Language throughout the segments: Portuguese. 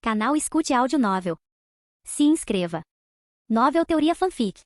Canal Escute Áudio Novel. Se inscreva. Novel Teoria Fanfic.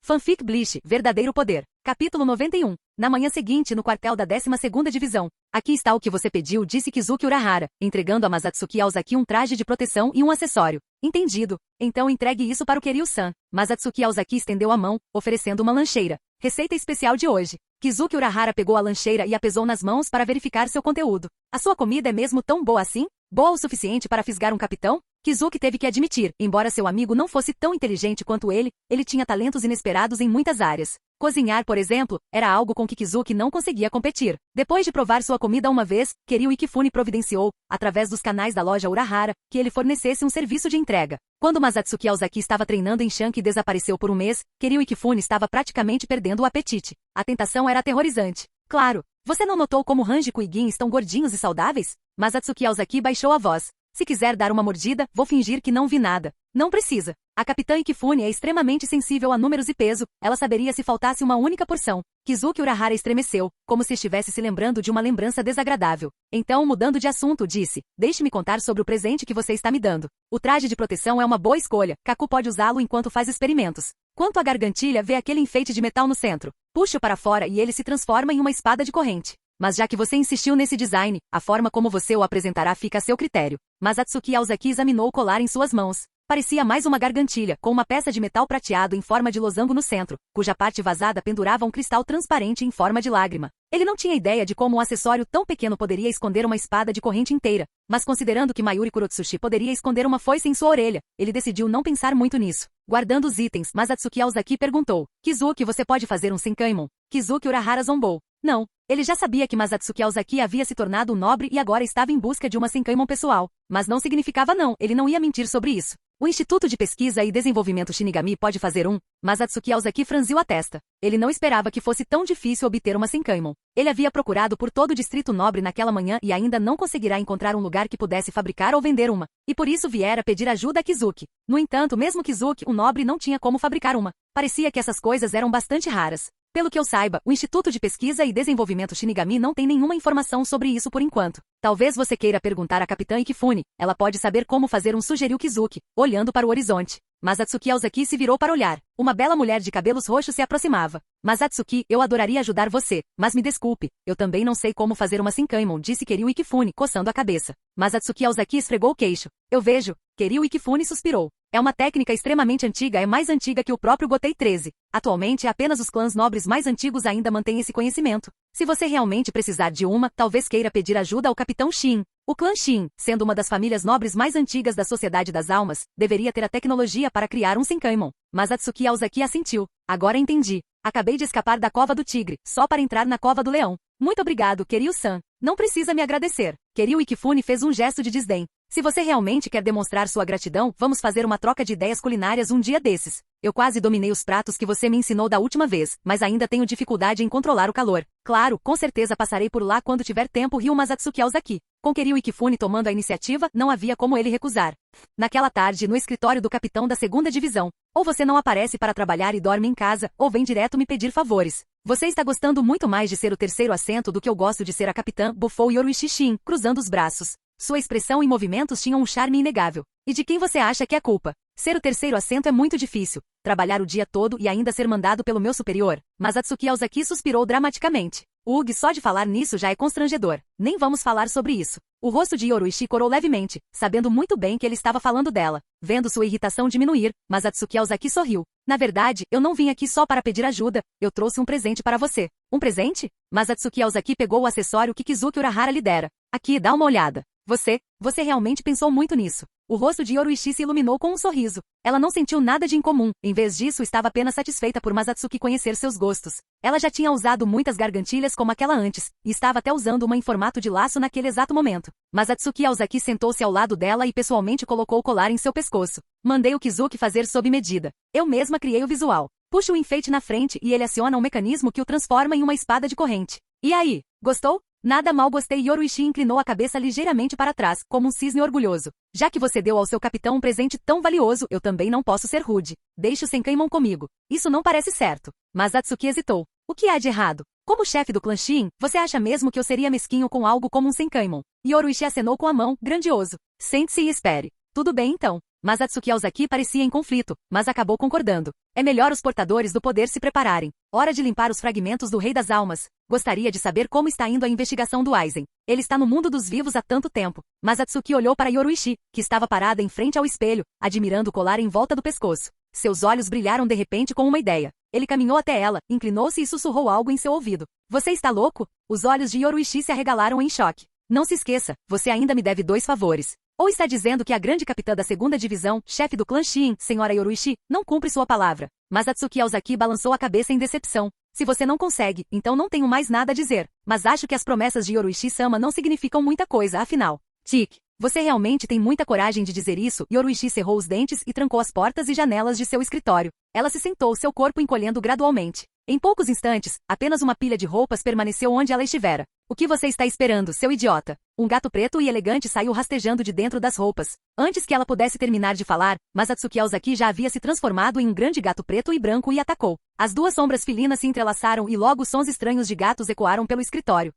Fanfic Bleach, Verdadeiro Poder. Capítulo 91. Na manhã seguinte, no quartel da 12ª Divisão. Aqui está o que você pediu, disse Kizuki Urahara, entregando a Masatsuki Aozaki um traje de proteção e um acessório. Entendido. Então entregue isso para o Kiryu-san. Masatsuki Aozaki estendeu a mão, oferecendo uma lancheira. Receita especial de hoje. Kizuki Urahara pegou a lancheira e a pesou nas mãos para verificar seu conteúdo. A sua comida é mesmo tão boa assim? Boa o suficiente para fisgar um capitão? Kizuki teve que admitir, embora seu amigo não fosse tão inteligente quanto ele tinha talentos inesperados em muitas áreas. Cozinhar, por exemplo, era algo com que Kizuki não conseguia competir. Depois de provar sua comida uma vez, Kiryu Ikifune providenciou, através dos canais da loja Urahara, que ele fornecesse um serviço de entrega. Quando Masatsuki Aozaki estava treinando em Shank e desapareceu por um mês, Kiryu Ikifune estava praticamente perdendo o apetite. A tentação era aterrorizante. Claro, você não notou como Hanjiko e Gin estão gordinhos e saudáveis? Masatsuki Aozaki baixou a voz. Se quiser dar uma mordida, vou fingir que não vi nada. Não precisa. A capitã Ikifune é extremamente sensível a números e peso, ela saberia se faltasse uma única porção. Kizuki Urahara estremeceu, como se estivesse se lembrando de uma lembrança desagradável. Então, mudando de assunto, disse, deixe-me contar sobre o presente que você está me dando. O traje de proteção é uma boa escolha, Kaku pode usá-lo enquanto faz experimentos. Quanto à gargantilha, vê aquele enfeite de metal no centro. Puxe-o para fora e ele se transforma em uma espada de corrente. Mas já que você insistiu nesse design, a forma como você o apresentará fica a seu critério. Masatsuki Aozaki examinou o colar em suas mãos. Parecia mais uma gargantilha, com uma peça de metal prateado em forma de losango no centro, cuja parte vazada pendurava um cristal transparente em forma de lágrima. Ele não tinha ideia de como um acessório tão pequeno poderia esconder uma espada de corrente inteira, mas considerando que Mayuri Kurotsushi poderia esconder uma foice em sua orelha, ele decidiu não pensar muito nisso. Guardando os itens, Masatsuki Aozaki perguntou, Kizuki, você pode fazer um Senkaimon? Kizuki Urahara zombou. Não. Ele já sabia que Masatsuki Aozaki havia se tornado um nobre e agora estava em busca de uma Senkaimon pessoal. Mas não significava não, ele não ia mentir sobre isso. O Instituto de Pesquisa e Desenvolvimento Shinigami pode fazer um? Masatsuki Aozaki franziu a testa. Ele não esperava que fosse tão difícil obter uma Senkaimon. Ele havia procurado por todo o Distrito Nobre naquela manhã e ainda não conseguirá encontrar um lugar que pudesse fabricar ou vender uma. E por isso viera pedir ajuda a Kizuki. No entanto, mesmo Kizuki, o nobre, não tinha como fabricar uma. Parecia que essas coisas eram bastante raras. Pelo que eu saiba, o Instituto de Pesquisa e Desenvolvimento Shinigami não tem nenhuma informação sobre isso por enquanto. Talvez você queira perguntar à capitã Ikifune. Ela pode saber como fazer um, sugeriu Kizuki, olhando para o horizonte. Masatsuki Aozaki se virou para olhar. Uma bela mulher de cabelos roxos se aproximava. Masatsuki, eu adoraria ajudar você, mas me desculpe, eu também não sei como fazer uma Senkaimon, disse Kiryu Ikifune, coçando a cabeça. Masatsuki Aozaki esfregou o queixo. Eu vejo. Kiryu Ikifune suspirou. É uma técnica extremamente antiga, é mais antiga que o próprio Gotei 13. Atualmente, apenas os clãs nobres mais antigos ainda mantêm esse conhecimento. Se você realmente precisar de uma, talvez queira pedir ajuda ao capitão Shin. O clã Shin, sendo uma das famílias nobres mais antigas da Sociedade das Almas, deveria ter a tecnologia para criar um Senkaimon. Masatsuki Aozaki assentiu. Agora entendi. Acabei de escapar da cova do tigre, só para entrar na cova do leão. Muito obrigado, Kiryu-san. Não precisa me agradecer. Kiryu Ikifune fez um gesto de desdém. Se você realmente quer demonstrar sua gratidão, vamos fazer uma troca de ideias culinárias um dia desses. Eu quase dominei os pratos que você me ensinou da última vez, mas ainda tenho dificuldade em controlar o calor. Claro, com certeza passarei por lá quando tiver tempo, riu Masatsuki Aozaki. Com Kiryu Ikifune tomando a iniciativa, não havia como ele recusar. Naquela tarde, no escritório do capitão da 2ª Divisão. Ou você não aparece para trabalhar e dorme em casa, ou vem direto me pedir favores. Você está gostando muito mais de ser o terceiro assento do que eu gosto de ser a capitã, bufou Yoruichi Shin, cruzando os braços. Sua expressão e movimentos tinham um charme inegável. E de quem você acha que é a culpa? Ser o terceiro assento é muito difícil. Trabalhar o dia todo e ainda ser mandado pelo meu superior. Masatsuki Aozaki suspirou dramaticamente. Ugh, só de falar nisso já é constrangedor. Nem vamos falar sobre isso. O rosto de Yoruichi corou levemente, sabendo muito bem que ele estava falando dela. Vendo sua irritação diminuir, Masatsuki Aozaki sorriu. Na verdade, eu não vim aqui só para pedir ajuda, eu trouxe um presente para você. Um presente? Masatsuki Aozaki pegou o acessório que Kizuki Urahara lhe dera. Aqui, dá uma olhada. Você realmente pensou muito nisso. O rosto de Yoruichi se iluminou com um sorriso. Ela não sentiu nada de incomum, em vez disso estava apenas satisfeita por Masatsuki conhecer seus gostos. Ela já tinha usado muitas gargantilhas como aquela antes, e estava até usando uma em formato de laço naquele exato momento. Masatsuki Aozaki sentou-se ao lado dela e pessoalmente colocou o colar em seu pescoço. Mandei o Kizuki fazer sob medida. Eu mesma criei o visual. Puxa o enfeite na frente e ele aciona um mecanismo que o transforma em uma espada de corrente. E aí, gostou? Nada mal gostei. Yoruichi inclinou a cabeça ligeiramente para trás, como um cisne orgulhoso. Já que você deu ao seu capitão um presente tão valioso, eu também não posso ser rude. Deixe o Senkaimon comigo. Isso não parece certo. Masatsuki hesitou. O que há de errado? Como chefe do clã Shin, você acha mesmo que eu seria mesquinho com algo como um Senkaimon? Yoruichi acenou com a mão, grandioso. Sente-se e espere. Tudo bem então. Mas Atsuki Ozaki parecia em conflito, mas acabou concordando. É melhor os portadores do poder se prepararem. Hora de limpar os fragmentos do Rei das Almas. Gostaria de saber como está indo a investigação do Aizen. Ele está no mundo dos vivos há tanto tempo. Mas Atsuki olhou para Yoruichi, que estava parada em frente ao espelho, admirando o colar em volta do pescoço. Seus olhos brilharam de repente com uma ideia. Ele caminhou até ela, inclinou-se e sussurrou algo em seu ouvido. Você está louco? Os olhos de Yoruichi se arregalaram em choque. Não se esqueça, você ainda me deve 2 favores. Ou está dizendo que a grande capitã da 2ª divisão, chefe do clã Shin, senhora Yoruichi, não cumpre sua palavra. Mas Atsuki Ozaki balançou a cabeça em decepção. Se você não consegue, então não tenho mais nada a dizer. Mas acho que as promessas de Yoruichi-sama não significam muita coisa, afinal. Tik, você realmente tem muita coragem de dizer isso? Yoruichi cerrou os dentes e trancou as portas e janelas de seu escritório. Ela se sentou, seu corpo encolhendo gradualmente. Em poucos instantes, apenas uma pilha de roupas permaneceu onde ela estivera. O que você está esperando, seu idiota? Um gato preto e elegante saiu rastejando de dentro das roupas. Antes que ela pudesse terminar de falar, mas Atsuki Ozaki já havia se transformado em um grande gato preto e branco e atacou. As 2 sombras felinas se entrelaçaram e logo sons estranhos de gatos ecoaram pelo escritório.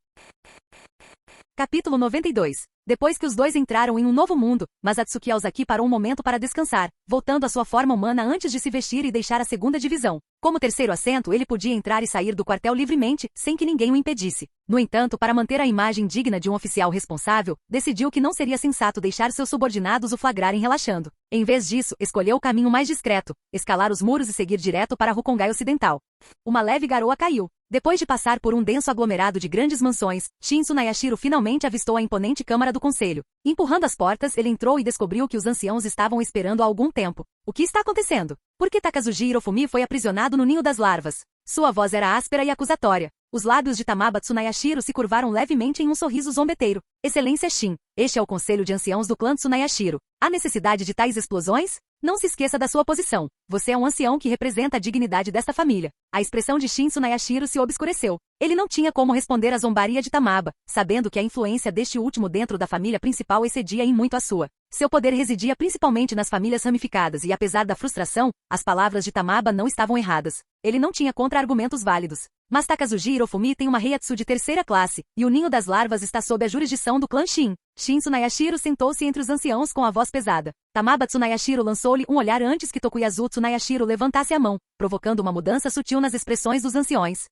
Capítulo 92. Depois que os 2 entraram em um novo mundo, mas Atsuki Ozaki parou um momento para descansar, voltando à sua forma humana antes de se vestir e deixar a 2ª divisão. Como terceiro assento, ele podia entrar e sair do quartel livremente, sem que ninguém o impedisse. No entanto, para manter a imagem digna de um oficial responsável, decidiu que não seria sensato deixar seus subordinados o flagrarem relaxando. Em vez disso, escolheu o caminho mais discreto, escalar os muros e seguir direto para Rukongai Ocidental. Uma leve garoa caiu. Depois de passar por um denso aglomerado de grandes mansões, Shin Tsunayashiro finalmente avistou a imponente Câmara do Conselho. Empurrando as portas, ele entrou e descobriu que os anciãos estavam esperando há algum tempo. O que está acontecendo? Por que Takazuji Hirofumi foi aprisionado no ninho das larvas? Sua voz era áspera e acusatória. Os lábios de Tamaba Tsunayashiro se curvaram levemente em um sorriso zombeteiro. Excelência Shin, este é o conselho de anciãos do clã Tsunayashiro. Há necessidade de tais explosões? Não se esqueça da sua posição. Você é um ancião que representa a dignidade desta família. A expressão de Shin Tsunayashiro se obscureceu. Ele não tinha como responder à zombaria de Tamaba, sabendo que a influência deste último dentro da família principal excedia em muito a sua. Seu poder residia principalmente nas famílias ramificadas e apesar da frustração, as palavras de Tamaba não estavam erradas. Ele não tinha contra-argumentos válidos. Mas Takazuji Hirofumi tem uma Heiatsu de 3ª classe, e o ninho das larvas está sob a jurisdição do clã Shin. Shin Tsunayashiro sentou-se entre os anciãos com a voz pesada. Tamaba Tsunayashiro lançou-lhe um olhar antes que Tokuyasu Tsunayashiro levantasse a mão, provocando uma mudança sutil nas expressões dos anciões.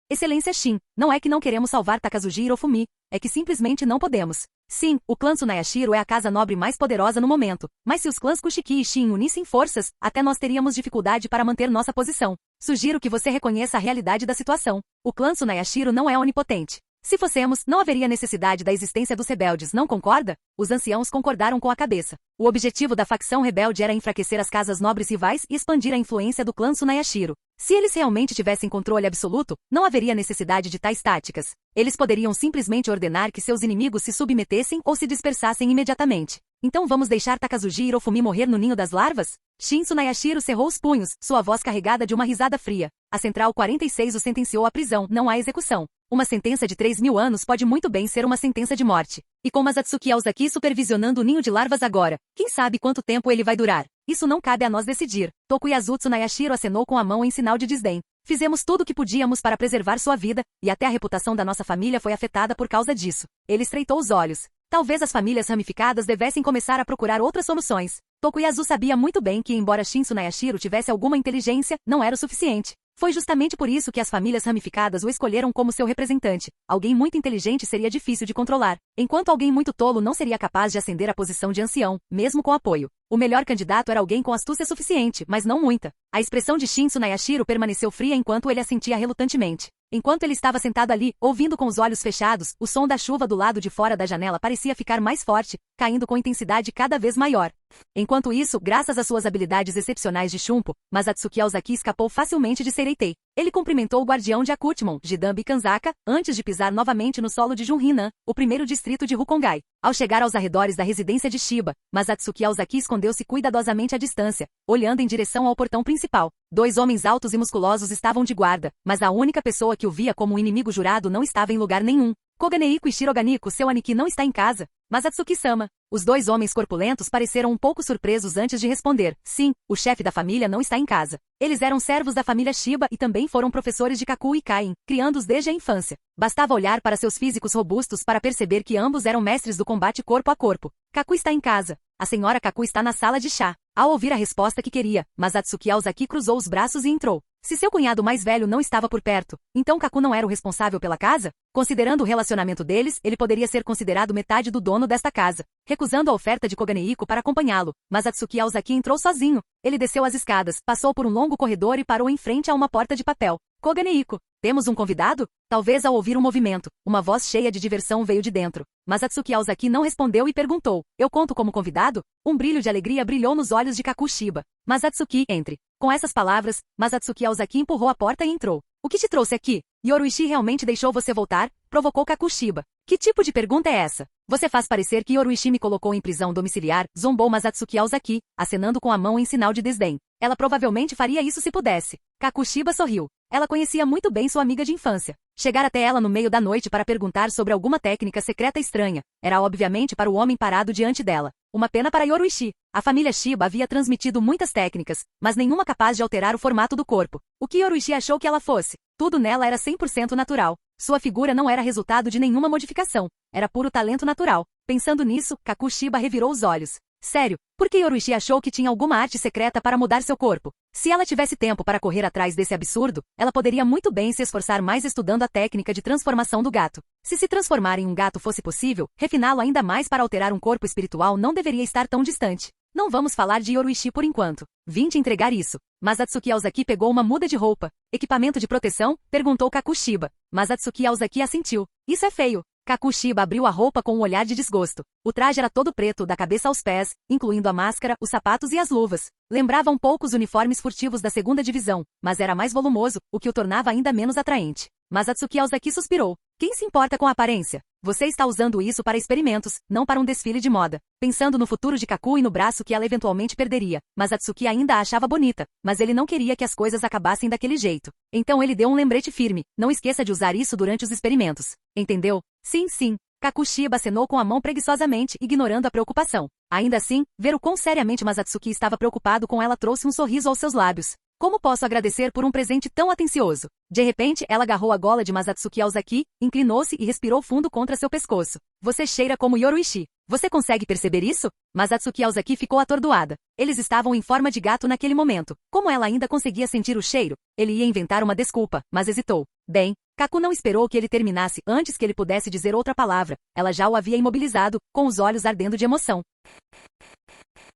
Excelência Shin, não é que não queremos salvar Takazuji Hirofumi, é que simplesmente não podemos. Sim, o clã Tsunayashiro é a casa nobre mais poderosa no momento, mas se os clãs Kushiki e Shin unissem forças, até nós teríamos dificuldade para manter nossa posição. Sugiro que você reconheça a realidade da situação. O clã Tsunayashiro não é onipotente. Se fossemos, não haveria necessidade da existência dos rebeldes, não concorda? Os anciãos concordaram com a cabeça. O objetivo da facção rebelde era enfraquecer as casas nobres rivais e expandir a influência do clã Tsunayashiro. Se eles realmente tivessem controle absoluto, não haveria necessidade de tais táticas. Eles poderiam simplesmente ordenar que seus inimigos se submetessem ou se dispersassem imediatamente. Então vamos deixar Takazuji Hirofumi morrer no ninho das larvas? Shin Tsunayashiro cerrou os punhos, sua voz carregada de uma risada fria. A Central 46 o sentenciou à prisão, não à execução. Uma sentença de 3.000 anos pode muito bem ser uma sentença de morte. E com Masatsuki Ozaki supervisionando o ninho de larvas agora, quem sabe quanto tempo ele vai durar? Isso não cabe a nós decidir. Tokuyasu Tsunayashiro acenou com a mão em sinal de desdém. Fizemos tudo o que podíamos para preservar sua vida, e até a reputação da nossa família foi afetada por causa disso. Ele estreitou os olhos. Talvez as famílias ramificadas devessem começar a procurar outras soluções. Tokuyasu sabia muito bem que, embora Shin Tsunayashiro tivesse alguma inteligência, não era o suficiente. Foi justamente por isso que as famílias ramificadas o escolheram como seu representante. Alguém muito inteligente seria difícil de controlar, enquanto alguém muito tolo não seria capaz de ascender à posição de ancião, mesmo com apoio. O melhor candidato era alguém com astúcia suficiente, mas não muita. A expressão de Shin Tsunayashiro permaneceu fria enquanto ele assentia relutantemente. Enquanto ele estava sentado ali, ouvindo com os olhos fechados, o som da chuva do lado de fora da janela parecia ficar mais forte, caindo com intensidade cada vez maior. Enquanto isso, graças às suas habilidades excepcionais de Shunpo, Masatsuki Ozaki escapou facilmente de Sereitei. Ele cumprimentou o guardião de Akutimon, Jidambi Kanzaka, antes de pisar novamente no solo de Junrinan, o primeiro distrito de Rukongai. Ao chegar aos arredores da residência de Shiba, Masatsuki Ozaki escondeu-se cuidadosamente à distância, olhando em direção ao portão principal. 2 homens altos e musculosos estavam de guarda, mas a única pessoa que o via como um inimigo jurado não estava em lugar nenhum. Koganeiko e Shiroganiko, seu Aniki não está em casa. Masatsuki-sama. Os 2 homens corpulentos pareceram um pouco surpresos antes de responder. Sim, o chefe da família não está em casa. Eles eram servos da família Shiba e também foram professores de Kaku e Kain, criando-os desde a infância. Bastava olhar para seus físicos robustos para perceber que ambos eram mestres do combate corpo a corpo. Kaku está em casa. a senhora Kaku está na sala de chá. Ao ouvir a resposta que queria, Masatsuki Aozaki cruzou os braços e entrou. Se seu cunhado mais velho não estava por perto, então Kaku não era o responsável pela casa? Considerando o relacionamento deles, ele poderia ser considerado metade do dono desta casa. Recusando a oferta de Koganehiko para acompanhá-lo, Masatsuki Aozaki entrou sozinho. Ele desceu as escadas, passou por um longo corredor e parou em frente a uma porta de papel. Koganehiko, temos um convidado? Talvez ao ouvir um movimento, uma voz cheia de diversão veio de dentro. Masatsuki Aozaki não respondeu e perguntou, eu conto como convidado? Um brilho de alegria brilhou nos olhos de Kaku Shiba. Masatsuki, entre. Com essas palavras, Masatsuki Aozaki empurrou a porta e entrou. O que te trouxe aqui? Yoruichi realmente deixou você voltar? Provocou Kaku Shiba. Que tipo de pergunta é essa? Você faz parecer que Yoruichi me colocou em prisão domiciliar, zombou Masatsuki Aozaki, acenando com a mão em sinal de desdém. Ela provavelmente faria isso se pudesse. Kaku Shiba sorriu. Ela conhecia muito bem sua amiga de infância. Chegar até ela no meio da noite para perguntar sobre alguma técnica secreta estranha, era obviamente para o homem parado diante dela. Uma pena para Yoruichi. A família Shiba havia transmitido muitas técnicas, mas nenhuma capaz de alterar o formato do corpo. O que Yoruichi achou que ela fosse? Tudo nela era 100% natural. Sua figura não era resultado de nenhuma modificação. Era puro talento natural. Pensando nisso, Kaku Shiba revirou os olhos. Sério, por que Yoruichi achou que tinha alguma arte secreta para mudar seu corpo? Se ela tivesse tempo para correr atrás desse absurdo, ela poderia muito bem se esforçar mais estudando a técnica de transformação do gato. Se transformar em um gato fosse possível, refiná-lo ainda mais para alterar um corpo espiritual não deveria estar tão distante. Não vamos falar de Yoruichi por enquanto. Vim te entregar isso. Masatsuki Aozaki pegou uma muda de roupa. Equipamento de proteção? Perguntou Kaku Shiba. Masatsuki Aozaki assentiu. Isso é feio. Kaku Shiba abriu a roupa com um olhar de desgosto. O traje era todo preto, da cabeça aos pés, incluindo a máscara, os sapatos e as luvas. Lembrava um pouco os uniformes furtivos da segunda divisão, mas era mais volumoso, o que o tornava ainda menos atraente. Masatsuki Aozaki suspirou. Quem se importa com a aparência? Você está usando isso para experimentos, não para um desfile de moda. Pensando no futuro de Kaku e no braço que ela eventualmente perderia, Masatsuki ainda a achava bonita, mas ele não queria que as coisas acabassem daquele jeito. Então ele deu um lembrete firme. Não esqueça de usar isso durante os experimentos. Entendeu? Sim, sim. Kaku Shiba acenou com a mão preguiçosamente, ignorando a preocupação. Ainda assim, ver o quão seriamente Masatsuki estava preocupado com ela trouxe um sorriso aos seus lábios. Como posso agradecer por um presente tão atencioso? De repente, ela agarrou a gola de Masatsuki Aozaki, inclinou-se e respirou fundo contra seu pescoço. Você cheira como Yoruichi. Você consegue perceber isso? Masatsuki Aozaki ficou atordoada. Eles estavam em forma de gato naquele momento. Como ela ainda conseguia sentir o cheiro? Ele ia inventar uma desculpa, mas hesitou. Bem, Kaku não esperou que ele terminasse antes que ele pudesse dizer outra palavra. Ela já o havia imobilizado, com os olhos ardendo de emoção.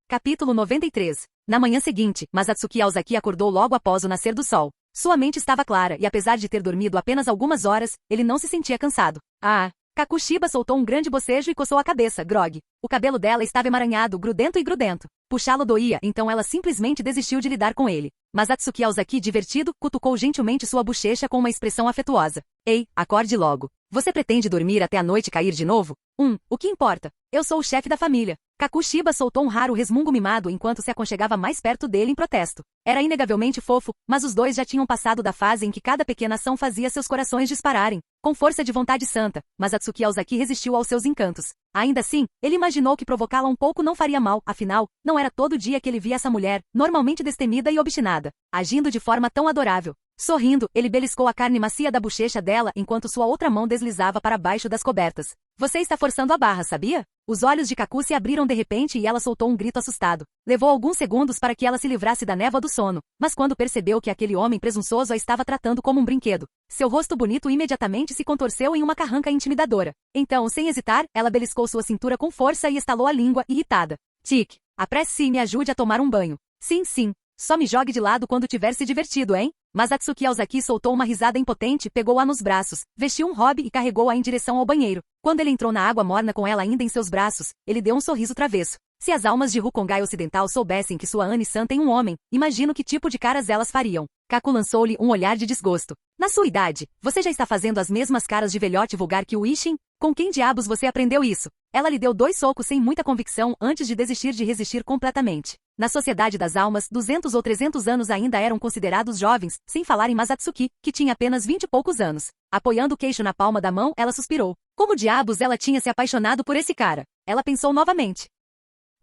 Capítulo 93. Na manhã seguinte, Masatsuki Aozaki acordou logo após o nascer do sol. Sua mente estava clara e apesar de ter dormido apenas algumas horas, ele não se sentia cansado. Kaku Shiba soltou um grande bocejo e coçou a cabeça, grogue. O cabelo dela estava emaranhado, grudento e grudento. Puxá-lo doía, então ela simplesmente desistiu de lidar com ele. Masatsuki Aozaki, divertido, cutucou gentilmente sua bochecha com uma expressão afetuosa. Ei, acorde logo. Você pretende dormir até a noite cair de novo? O que importa? Eu sou o chefe da família. Kaku Shiba soltou um raro resmungo mimado enquanto se aconchegava mais perto dele em protesto. Era inegavelmente fofo, mas os dois já tinham passado da fase em que cada pequena ação fazia seus corações dispararem. Com força de vontade santa, Masatsuki Aozaki resistiu aos seus encantos. Ainda assim, ele imaginou que provocá-la um pouco não faria mal, afinal, não era todo dia que ele via essa mulher, normalmente destemida e obstinada, agindo de forma tão adorável. Sorrindo, ele beliscou a carne macia da bochecha dela enquanto sua outra mão deslizava para baixo das cobertas. Você está forçando a barra, sabia? Os olhos de Kaku se abriram de repente e ela soltou um grito assustado. Levou alguns segundos para que ela se livrasse da névoa do sono, mas quando percebeu que aquele homem presunçoso a estava tratando como um brinquedo, seu rosto bonito imediatamente se contorceu em uma carranca intimidadora. Então, sem hesitar, ela beliscou sua cintura com força e estalou a língua, irritada. Tic, apresse-se e me ajude a tomar um banho. Sim, sim. Só me jogue de lado quando tiver se divertido, hein? Masatsuki Aozaki soltou uma risada impotente, pegou-a nos braços, vestiu um hobby e carregou-a em direção ao banheiro. Quando ele entrou na água morna com ela ainda em seus braços, ele deu um sorriso travesso. Se as almas de Rukongai Ocidental soubessem que sua Anne-san tem um homem, imagino que tipo de caras elas fariam. Kaku lançou-lhe um olhar de desgosto. Na sua idade, você já está fazendo as mesmas caras de velhote vulgar que o Ishin? Com quem diabos você aprendeu isso? Ela lhe deu 2 socos sem muita convicção antes de desistir de resistir completamente. Na Sociedade das Almas, 200 ou 300 anos ainda eram considerados jovens, sem falar em Masatsuki, que tinha apenas 20 e poucos anos. Apoiando o queixo na palma da mão, ela suspirou. Como diabos ela tinha se apaixonado por esse cara? Ela pensou novamente.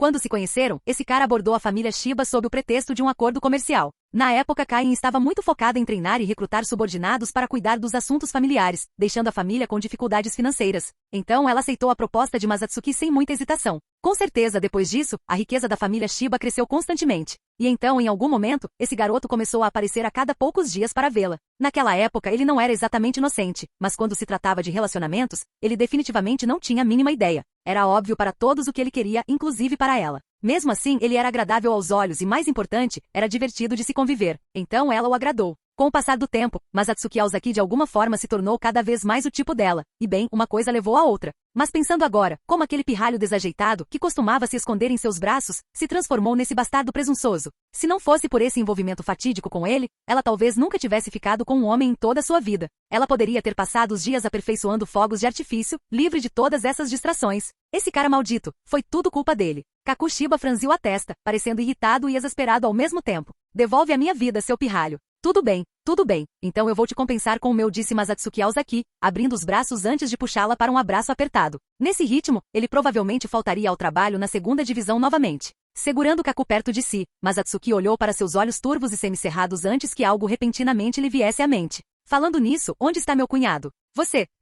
Quando se conheceram, esse cara abordou a família Shiba sob o pretexto de um acordo comercial. Na época, Kain estava muito focada em treinar e recrutar subordinados para cuidar dos assuntos familiares, deixando a família com dificuldades financeiras. Então, ela aceitou a proposta de Masatsuki sem muita hesitação. Com certeza, depois disso, a riqueza da família Shiba cresceu constantemente. E então, em algum momento, esse garoto começou a aparecer a cada poucos dias para vê-la. Naquela época, ele não era exatamente inocente, mas quando se tratava de relacionamentos, ele definitivamente não tinha a mínima ideia. Era óbvio para todos o que ele queria, inclusive para ela. Mesmo assim, ele era agradável aos olhos e, mais importante, era divertido de se conviver. Então ela o agradou. Com o passar do tempo, Masatsuki Aozaki de alguma forma se tornou cada vez mais o tipo dela, e bem, uma coisa levou a outra. Mas pensando agora, como aquele pirralho desajeitado, que costumava se esconder em seus braços, se transformou nesse bastardo presunçoso. Se não fosse por esse envolvimento fatídico com ele, ela talvez nunca tivesse ficado com um homem em toda a sua vida. Ela poderia ter passado os dias aperfeiçoando fogos de artifício, livre de todas essas distrações. Esse cara maldito, foi tudo culpa dele. Kaku Shiba franziu a testa, parecendo irritado e exasperado ao mesmo tempo. Devolve a minha vida, seu pirralho. Tudo bem, então eu vou te compensar com o meu, disse Masatsuki Aozaki, abrindo os braços antes de puxá-la para um abraço apertado. Nesse ritmo, ele provavelmente faltaria ao trabalho na segunda divisão novamente. Segurando Kaku perto de si, Masatsuki olhou para seus olhos turvos e semicerrados antes que algo repentinamente lhe viesse à mente. Falando nisso, onde está meu cunhado?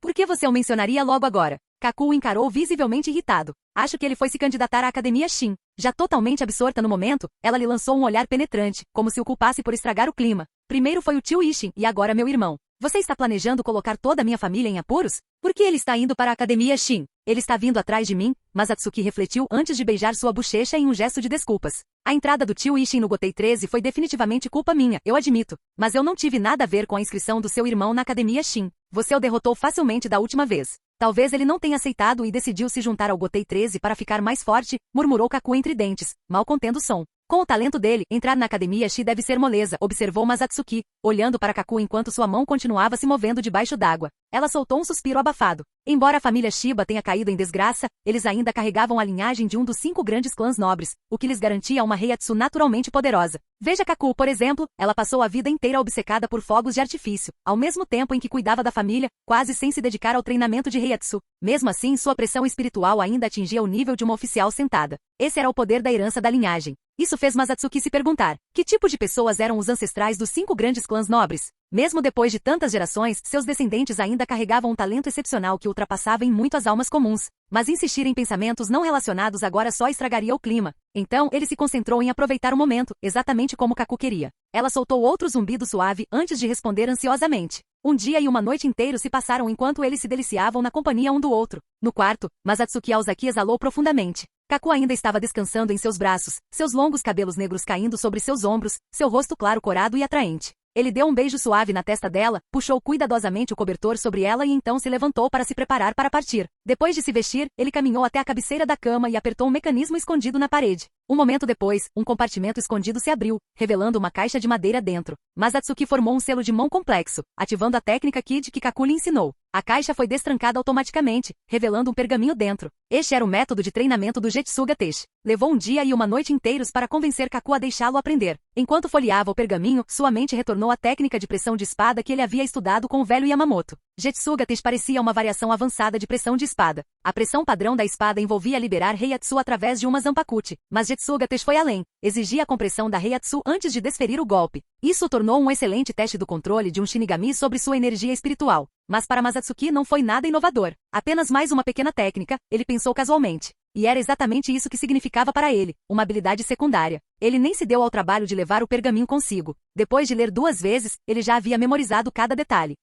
Por que você o mencionaria logo agora? Kaku o encarou visivelmente irritado. Acho que ele foi se candidatar à Academia Shin. Já totalmente absorta no momento, ela lhe lançou um olhar penetrante, como se o culpasse por estragar o clima. Primeiro foi o tio Ishin e agora meu irmão. Você está planejando colocar toda a minha família em apuros? Por que ele está indo para a Academia Shin? Ele está vindo atrás de mim? Masatsuki refletiu antes de beijar sua bochecha em um gesto de desculpas. A entrada do tio Ishin no Gotei 13 foi definitivamente culpa minha, eu admito. Mas eu não tive nada a ver com a inscrição do seu irmão na Academia Shin. Você o derrotou facilmente da última vez. Talvez ele não tenha aceitado e decidiu se juntar ao Gotei 13 para ficar mais forte, murmurou Kaku entre dentes, mal contendo o som. Com o talento dele, entrar na Academia Shi deve ser moleza, observou Masatsuki, olhando para Kaku enquanto sua mão continuava se movendo debaixo d'água. Ela soltou um suspiro abafado. Embora a família Shiba tenha caído em desgraça, eles ainda carregavam a linhagem de um dos 5 grandes clãs nobres, o que lhes garantia uma Heiatsu naturalmente poderosa. Veja Kaku, por exemplo, ela passou a vida inteira obcecada por fogos de artifício, ao mesmo tempo em que cuidava da família, quase sem se dedicar ao treinamento de Heiatsu. Mesmo assim, sua pressão espiritual ainda atingia o nível de uma oficial sentada. Esse era o poder da herança da linhagem. Isso fez Masatsuki se perguntar, que tipo de pessoas eram os ancestrais dos 5 grandes clãs nobres? Mesmo depois de tantas gerações, seus descendentes ainda carregavam um talento excepcional que ultrapassava em muito as almas comuns. Mas insistir em pensamentos não relacionados agora só estragaria o clima. Então, ele se concentrou em aproveitar o momento, exatamente como Kaku queria. Ela soltou outro zumbido suave antes de responder ansiosamente. Um dia e uma noite inteiro se passaram enquanto eles se deliciavam na companhia um do outro. No quarto, Masatsuki Aozaki exalou profundamente. Kaku ainda estava descansando em seus braços, seus longos cabelos negros caindo sobre seus ombros, seu rosto claro corado e atraente. Ele deu um beijo suave na testa dela, puxou cuidadosamente o cobertor sobre ela e então se levantou para se preparar para partir. Depois de se vestir, ele caminhou até a cabeceira da cama e apertou um mecanismo escondido na parede. Um momento depois, um compartimento escondido se abriu, revelando uma caixa de madeira dentro. Masatsuki formou um selo de mão complexo, ativando a técnica Kid que Kaku lhe ensinou. A caixa foi destrancada automaticamente, revelando um pergaminho dentro. Este era o método de treinamento do Jetsuga Teishi. Levou um dia e uma noite inteiros para convencer Kaku a deixá-lo aprender. Enquanto folheava o pergaminho, sua mente retornou à técnica de pressão de espada que ele havia estudado com o velho Yamamoto. Jetsuga Teishi parecia uma variação avançada de pressão de espada. A pressão padrão da espada envolvia liberar Heiatsu através de uma Zanpakuchi, mas Jetsuga Teishi foi além. Exigia a compressão da Heiatsu antes de desferir o golpe. Isso o tornou um excelente teste do controle de um Shinigami sobre sua energia espiritual. Mas para Masatsuki não foi nada inovador. Apenas mais uma pequena técnica, ele pensou casualmente. E era exatamente isso que significava para ele, uma habilidade secundária. Ele nem se deu ao trabalho de levar o pergaminho consigo. Depois de ler 2 vezes, ele já havia memorizado cada detalhe.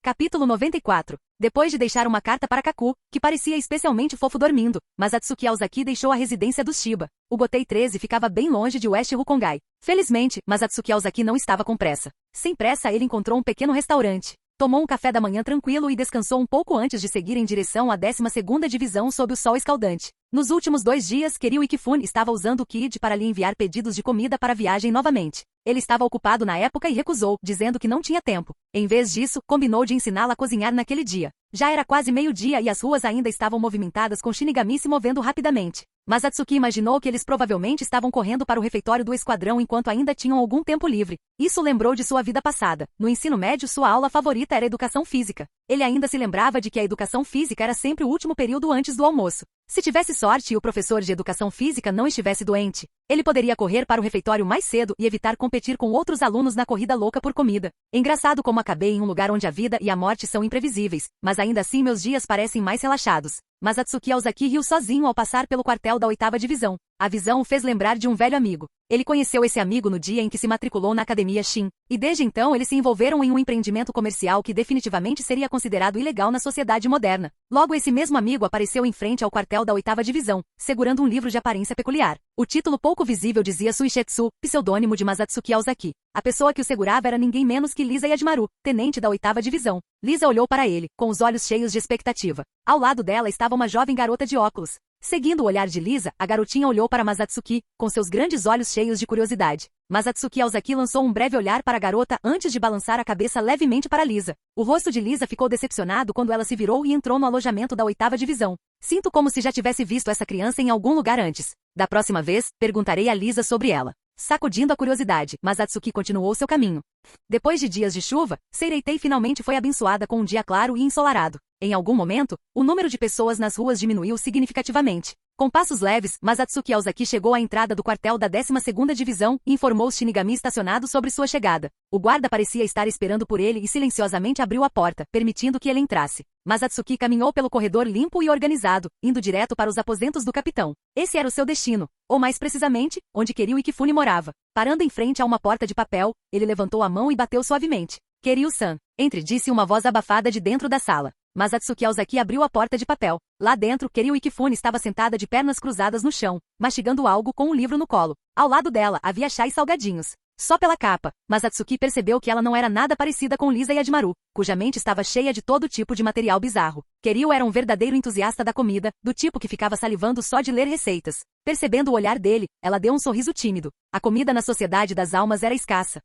Capítulo 94. Depois de deixar uma carta para Kaku, que parecia especialmente fofo dormindo, Masatsuki Aozaki deixou a residência dos Shiba. O Gotei 13 ficava bem longe de West Rukongai. Felizmente, Masatsuki Aozaki não estava com pressa. Sem pressa, ele encontrou um pequeno restaurante. Tomou um café da manhã tranquilo e descansou um pouco antes de seguir em direção à 12ª divisão sob o sol escaldante. Nos últimos 2 dias, Kiryu Ikifune estava usando o Kid para lhe enviar pedidos de comida para a viagem novamente. Ele estava ocupado na época e recusou, dizendo que não tinha tempo. Em vez disso, combinou de ensiná-la a cozinhar naquele dia. Já era quase meio-dia e as ruas ainda estavam movimentadas com Shinigami se movendo rapidamente. Masatsuki imaginou que eles provavelmente estavam correndo para o refeitório do esquadrão enquanto ainda tinham algum tempo livre. Isso lembrou de sua vida passada. No ensino médio, sua aula favorita era educação física. Ele ainda se lembrava de que a educação física era sempre o último período antes do almoço. Se tivesse sorte e o professor de educação física não estivesse doente, ele poderia correr para o refeitório mais cedo e evitar competir com outros alunos na corrida louca por comida. Engraçado como acabei em um lugar onde a vida e a morte são imprevisíveis, mas ainda assim meus dias parecem mais relaxados. Masatsuki Aozaki riu sozinho ao passar pelo quartel da 8ª divisão. A visão o fez lembrar de um velho amigo. Ele conheceu esse amigo no dia em que se matriculou na Academia Shin, e desde então eles se envolveram em um empreendimento comercial que definitivamente seria considerado ilegal na sociedade moderna. Logo esse mesmo amigo apareceu em frente ao quartel da 8ª divisão, segurando um livro de aparência peculiar. O título pouco visível dizia Suishetsu, pseudônimo de Masatsuki Aozaki. A pessoa que o segurava era ninguém menos que Lisa Yadimaru, tenente da 8ª divisão. Lisa olhou para ele, com os olhos cheios de expectativa. Ao lado dela estava uma jovem garota de óculos. Seguindo o olhar de Lisa, a garotinha olhou para Masatsuki, com seus grandes olhos cheios de curiosidade. Masatsuki Aozaki lançou um breve olhar para a garota antes de balançar a cabeça levemente para Lisa. O rosto de Lisa ficou decepcionado quando ela se virou e entrou no alojamento da 8ª divisão. Sinto como se já tivesse visto essa criança em algum lugar antes. Da próxima vez, perguntarei a Lisa sobre ela. Sacudindo a curiosidade, Masatsuki continuou seu caminho. Depois de dias de chuva, Seireitei finalmente foi abençoada com um dia claro e ensolarado. Em algum momento, o número de pessoas nas ruas diminuiu significativamente. Com passos leves, Masatsuki Aozaki chegou à entrada do quartel da 12ª divisão e informou os Shinigami estacionados sobre sua chegada. O guarda parecia estar esperando por ele e silenciosamente abriu a porta, permitindo que ele entrasse. Masatsuki caminhou pelo corredor limpo e organizado, indo direto para os aposentos do capitão. Esse era o seu destino, ou mais precisamente, onde Kiryu Ikifune morava. Parando em frente a uma porta de papel, ele levantou a mão e bateu suavemente. Kiryu-san, entre, disse uma voz abafada de dentro da sala. Masatsuki Aozaki abriu a porta de papel. Lá dentro, Kiryu Ikifune estava sentada de pernas cruzadas no chão, mastigando algo com um livro no colo. Ao lado dela, havia chá e salgadinhos. Só pela capa, Masatsuki percebeu que ela não era nada parecida com Lisa Yadimaru, cuja mente estava cheia de todo tipo de material bizarro. Kiryu era um verdadeiro entusiasta da comida, do tipo que ficava salivando só de ler receitas. Percebendo o olhar dele, ela deu um sorriso tímido. A comida na sociedade das almas era escassa.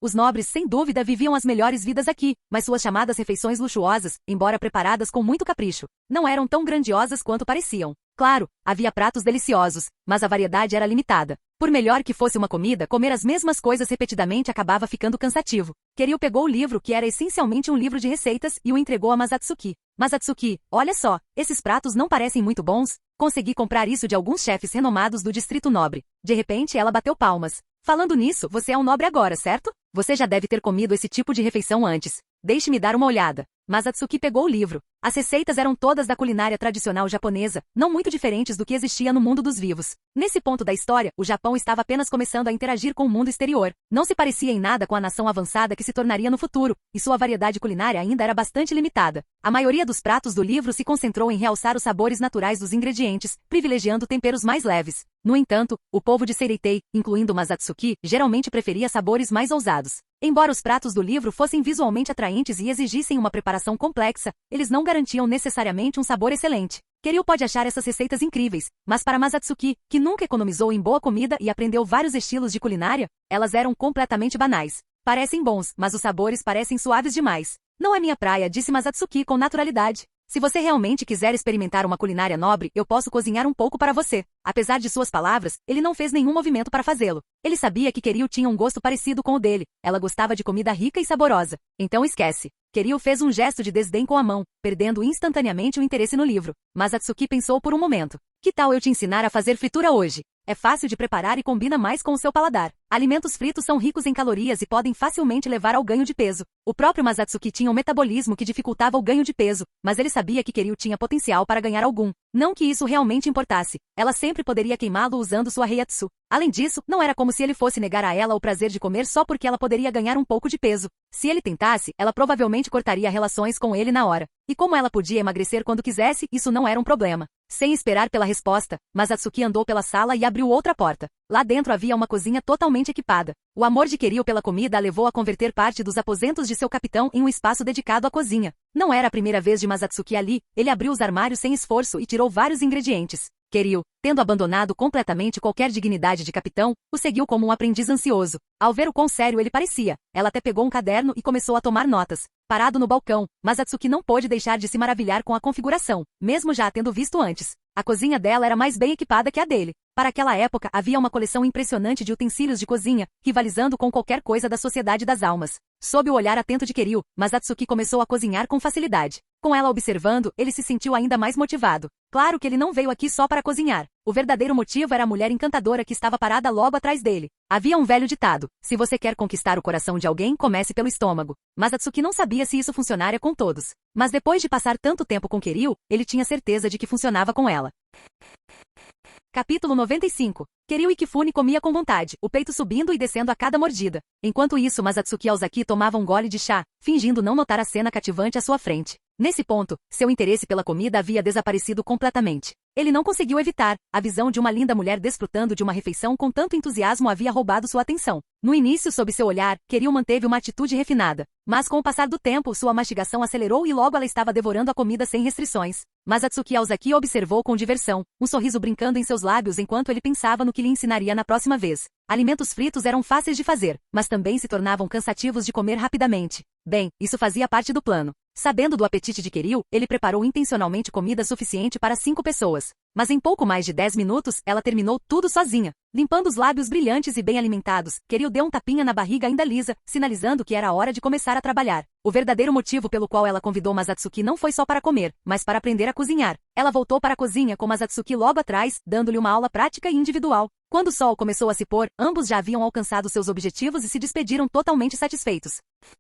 Os nobres, sem dúvida, viviam as melhores vidas aqui, mas suas chamadas refeições luxuosas, embora preparadas com muito capricho, não eram tão grandiosas quanto pareciam. Claro, havia pratos deliciosos, mas a variedade era limitada. Por melhor que fosse uma comida, comer as mesmas coisas repetidamente acabava ficando cansativo. Kiryu pegou o livro, que era essencialmente um livro de receitas, e o entregou a Masatsuki. Masatsuki, olha só, esses pratos não parecem muito bons? Consegui comprar isso de alguns chefes renomados do distrito nobre. De repente, ela bateu palmas. Falando nisso, você é um nobre agora, certo? Você já deve ter comido esse tipo de refeição antes. Deixe-me dar uma olhada. Masatsuki pegou o livro. As receitas eram todas da culinária tradicional japonesa, não muito diferentes do que existia no mundo dos vivos. Nesse ponto da história, o Japão estava apenas começando a interagir com o mundo exterior. Não se parecia em nada com a nação avançada que se tornaria no futuro, e sua variedade culinária ainda era bastante limitada. A maioria dos pratos do livro se concentrou em realçar os sabores naturais dos ingredientes, privilegiando temperos mais leves. No entanto, o povo de Seireitei, incluindo Masatsuki, geralmente preferia sabores mais ousados. Embora os pratos do livro fossem visualmente atraentes e exigissem uma preparação complexa, eles não garantiam necessariamente um sabor excelente. Kiryu pode achar essas receitas incríveis, mas para Masatsuki, que nunca economizou em boa comida e aprendeu vários estilos de culinária, elas eram completamente banais. Parecem bons, mas os sabores parecem suaves demais. Não é minha praia, disse Masatsuki com naturalidade. Se você realmente quiser experimentar uma culinária nobre, eu posso cozinhar um pouco para você. Apesar de suas palavras, ele não fez nenhum movimento para fazê-lo. Ele sabia que Kiryu tinha um gosto parecido com o dele. Ela gostava de comida rica e saborosa. Então esquece. Kiryu fez um gesto de desdém com a mão, perdendo instantaneamente o interesse no livro. Masatsuki pensou por um momento. Que tal eu te ensinar a fazer fritura hoje? É fácil de preparar e combina mais com o seu paladar. Alimentos fritos são ricos em calorias e podem facilmente levar ao ganho de peso. O próprio Masatsuki tinha um metabolismo que dificultava o ganho de peso, mas ele sabia que Kiryu tinha potencial para ganhar algum. Não que isso realmente importasse. Ela sempre poderia queimá-lo usando sua Reiatsu. Além disso, não era como se ele fosse negar a ela o prazer de comer só porque ela poderia ganhar um pouco de peso. Se ele tentasse, ela provavelmente cortaria relações com ele na hora. E como ela podia emagrecer quando quisesse, isso não era um problema. Sem esperar pela resposta, Masatsuki andou pela sala e abriu outra porta. Lá dentro havia uma cozinha totalmente equipada. O amor de Kiryu pela comida a levou a converter parte dos aposentos de seu capitão em um espaço dedicado à cozinha. Não era a primeira vez de Masatsuki ali, ele abriu os armários sem esforço e tirou vários ingredientes. Kiryu, Tendo abandonado completamente qualquer dignidade de capitão, o seguiu como um aprendiz ansioso. Ao ver o quão sério ele parecia, ela até pegou um caderno e começou a tomar notas. Parado no balcão, Masatsuki não pôde deixar de se maravilhar com a configuração, mesmo já a tendo visto antes. A cozinha dela era mais bem equipada que a dele. Para aquela época havia uma coleção impressionante de utensílios de cozinha, rivalizando com qualquer coisa da sociedade das almas. Sob o olhar atento de Kiryu, Masatsuki começou a cozinhar com facilidade. Com ela observando, ele se sentiu ainda mais motivado. Claro que ele não veio aqui só para cozinhar. O verdadeiro motivo era a mulher encantadora que estava parada logo atrás dele. Havia um velho ditado: se você quer conquistar o coração de alguém, comece pelo estômago. Masatsuki não sabia se isso funcionaria com todos. Mas depois de passar tanto tempo com Kiryu, ele tinha certeza de que funcionava com ela. Capítulo 95. Kiryu e Kifune comia com vontade, o peito subindo e descendo a cada mordida. Enquanto isso, Masatsuki e Aozaki tomavam um gole de chá, fingindo não notar a cena cativante à sua frente. Nesse ponto, seu interesse pela comida havia desaparecido completamente. Ele não conseguiu evitar. A visão de uma linda mulher desfrutando de uma refeição com tanto entusiasmo havia roubado sua atenção. No início, sob seu olhar, Kiryu manteve uma atitude refinada. Mas com o passar do tempo, sua mastigação acelerou e logo ela estava devorando a comida sem restrições. Masatsuki Aozaki observou com diversão, um sorriso brincando em seus lábios enquanto ele pensava no que lhe ensinaria na próxima vez. Alimentos fritos eram fáceis de fazer, mas também se tornavam cansativos de comer rapidamente. Bem, isso fazia parte do plano. Sabendo do apetite de Kiryu, ele preparou intencionalmente comida suficiente para 5 pessoas. Mas em pouco mais de 10 minutos, ela terminou tudo sozinha. Limpando os lábios brilhantes e bem alimentados, Kiryu deu um tapinha na barriga ainda lisa, sinalizando que era a hora de começar a trabalhar. O verdadeiro motivo pelo qual ela convidou Masatsuki não foi só para comer, mas para aprender a cozinhar. Ela voltou para a cozinha com Masatsuki logo atrás, dando-lhe uma aula prática e individual. Quando o sol começou a se pôr, ambos já haviam alcançado seus objetivos e se despediram totalmente satisfeitos.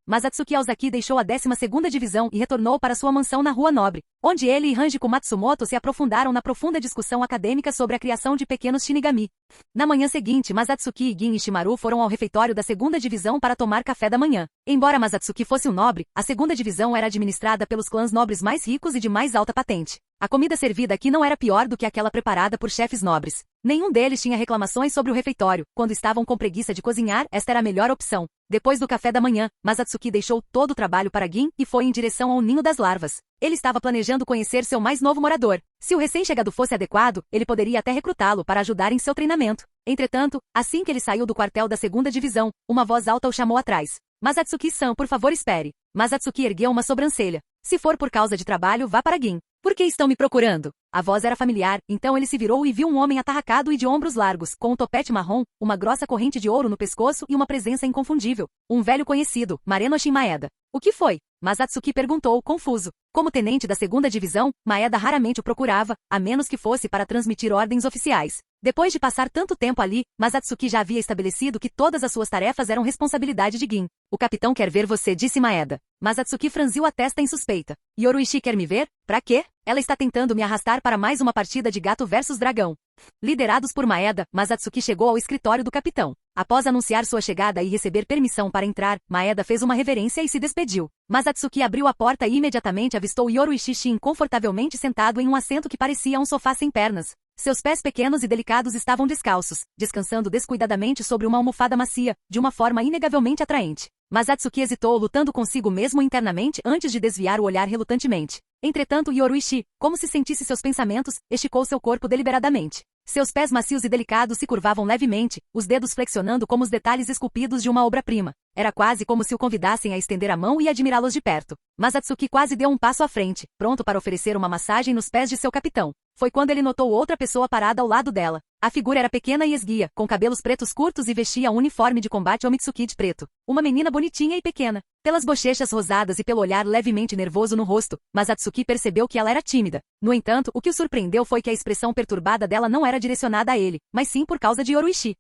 Masatsuki Aozaki deixou a 12ª divisão e retornou para sua mansão na Rua Nobre, onde ele e Hanjiko Matsumoto se aprofundaram na profunda discussão acadêmica sobre a criação de pequenos Shinigami. Na manhã seguinte, Masatsuki e Gin Ishimaru foram ao refeitório da 2ª divisão para tomar café da manhã. Embora Masatsuki fosse um nobre, a 2ª divisão era administrada pelos clãs nobres mais ricos e de mais alta patente. A comida servida aqui não era pior do que aquela preparada por chefes nobres. Nenhum deles tinha reclamações sobre o refeitório. Quando estavam com preguiça de cozinhar, esta era a melhor opção. Depois do café da manhã, Masatsuki deixou todo o trabalho para Gin e foi em direção ao ninho das larvas. Ele estava planejando conhecer seu mais novo morador. Se o recém-chegado fosse adequado, ele poderia até recrutá-lo para ajudar em seu treinamento. Entretanto, assim que ele saiu do quartel da 2ª divisão, uma voz alta o chamou atrás. Masatsuki-san, por favor espere. Masatsuki ergueu uma sobrancelha. Se for por causa de trabalho, vá para Gin. Por que estão me procurando? A voz era familiar, então ele se virou e viu um homem atarracado e de ombros largos, com um topete marrom, uma grossa corrente de ouro no pescoço e uma presença inconfundível. Um velho conhecido, Marenoshin Maeda. O que foi? Masatsuki perguntou, confuso. Como tenente da 2ª divisão, Maeda raramente o procurava, a menos que fosse para transmitir ordens oficiais. Depois de passar tanto tempo ali, Masatsuki já havia estabelecido que todas as suas tarefas eram responsabilidade de Gin. O capitão quer ver você, disse Maeda. Masatsuki franziu a testa em suspeita. Yoruichi quer me ver? Pra quê? Ela está tentando me arrastar para mais uma partida de gato versus dragão. Liderados por Maeda, Masatsuki chegou ao escritório do capitão. Após anunciar sua chegada e receber permissão para entrar, Maeda fez uma reverência e se despediu. Masatsuki abriu a porta e imediatamente avistou Yoruichi Shin confortavelmente sentado em um assento que parecia um sofá sem pernas. Seus pés pequenos e delicados estavam descalços, descansando descuidadamente sobre uma almofada macia, de uma forma inegavelmente atraente. Masatsuki hesitou, lutando consigo mesmo internamente antes de desviar o olhar relutantemente. Entretanto, Yoruichi, como se sentisse seus pensamentos, esticou seu corpo deliberadamente. Seus pés macios e delicados se curvavam levemente, os dedos flexionando como os detalhes esculpidos de uma obra-prima. Era quase como se o convidassem a estender a mão e admirá-los de perto. Masatsuki quase deu um passo à frente, pronto para oferecer uma massagem nos pés de seu capitão. Foi quando ele notou outra pessoa parada ao lado dela. A figura era pequena e esguia, com cabelos pretos curtos e vestia um uniforme de combate Omitsuki de preto. Uma menina bonitinha e pequena. Pelas bochechas rosadas e pelo olhar levemente nervoso no rosto, Masatsuki percebeu que ela era tímida. No entanto, o que o surpreendeu foi que a expressão perturbada dela não era direcionada a ele, mas sim por causa de Yoruichi.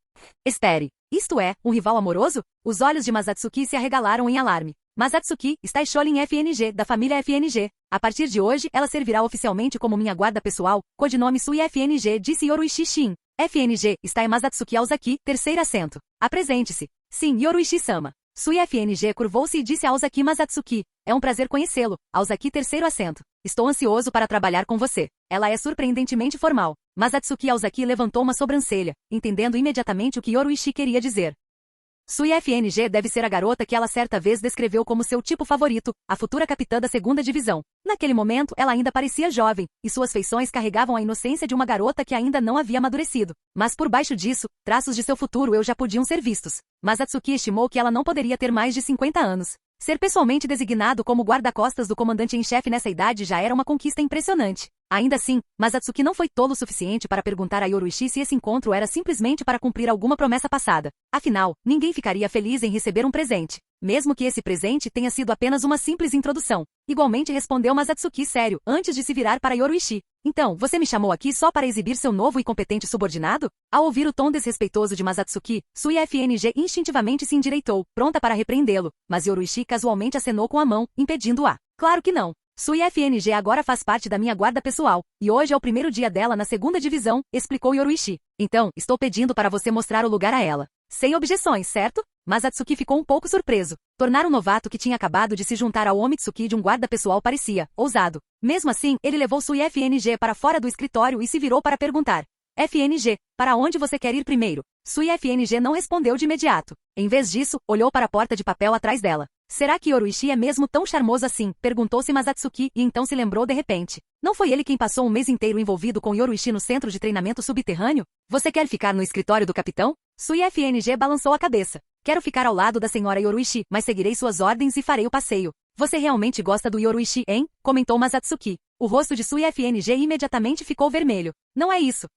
Espere. Isto é, um rival amoroso? Os olhos de Masatsuki se arregalaram em alarme. Masatsuki, está Sholin FNG, da família FNG. A partir de hoje, ela servirá oficialmente como minha guarda pessoal, codinome Sui FNG, disse Yoruichi Shin. FNG, está Masatsuki Aozaki, terceiro assento. Apresente-se. Sim, Yoruichi-sama. Sui FNG curvou-se e disse a Aozaki Masatsuki. É um prazer conhecê-lo, Aozaki terceiro assento. Estou ansioso para trabalhar com você. Ela é surpreendentemente formal. Masatsuki Aozaki levantou uma sobrancelha, entendendo imediatamente o que Yoruichi queria dizer. Sui FNG deve ser a garota que ela certa vez descreveu como seu tipo favorito, a futura capitã da segunda divisão. Naquele momento, ela ainda parecia jovem, e suas feições carregavam a inocência de uma garota que ainda não havia amadurecido. Mas por baixo disso, traços de seu futuro eu já podiam ser vistos. Mas Atsuki estimou que ela não poderia ter mais de 50 anos. Ser pessoalmente designado como guarda-costas do comandante em chefe nessa idade já era uma conquista impressionante. Ainda assim, Masatsuki não foi tolo o suficiente para perguntar a Yoruichi se esse encontro era simplesmente para cumprir alguma promessa passada. Afinal, ninguém ficaria feliz em receber um presente, mesmo que esse presente tenha sido apenas uma simples introdução. Igualmente respondeu Masatsuki sério, antes de se virar para Yoruichi. Então, você me chamou aqui só para exibir seu novo e competente subordinado? Ao ouvir o tom desrespeitoso de Masatsuki, Sui FNG instintivamente se endireitou, pronta para repreendê-lo, mas Yoruichi casualmente acenou com a mão, impedindo-a. Claro que não. Sui FNG agora faz parte da minha guarda pessoal, e hoje é o primeiro dia dela na segunda divisão, explicou Yoruichi. Então, estou pedindo para você mostrar o lugar a ela. Sem objeções, certo? Mas Atsuki ficou um pouco surpreso. Tornar um novato que tinha acabado de se juntar ao Omitsuki de um guarda pessoal parecia ousado. Mesmo assim, ele levou Sui FNG para fora do escritório e se virou para perguntar. FNG, para onde você quer ir primeiro? Sui FNG não respondeu de imediato. Em vez disso, olhou para a porta de papel atrás dela. Será que Yoruichi é mesmo tão charmoso assim? Perguntou-se Masatsuki e então se lembrou de repente. Não foi ele quem passou um mês inteiro envolvido com Yoruichi no centro de treinamento subterrâneo? Você quer ficar no escritório do capitão? Sui FNG balançou a cabeça. Quero ficar ao lado da senhora Yoruichi, mas seguirei suas ordens e farei o passeio. Você realmente gosta do Yoruichi, hein? Comentou Masatsuki. O rosto de Sui FNG imediatamente ficou vermelho. Não é isso.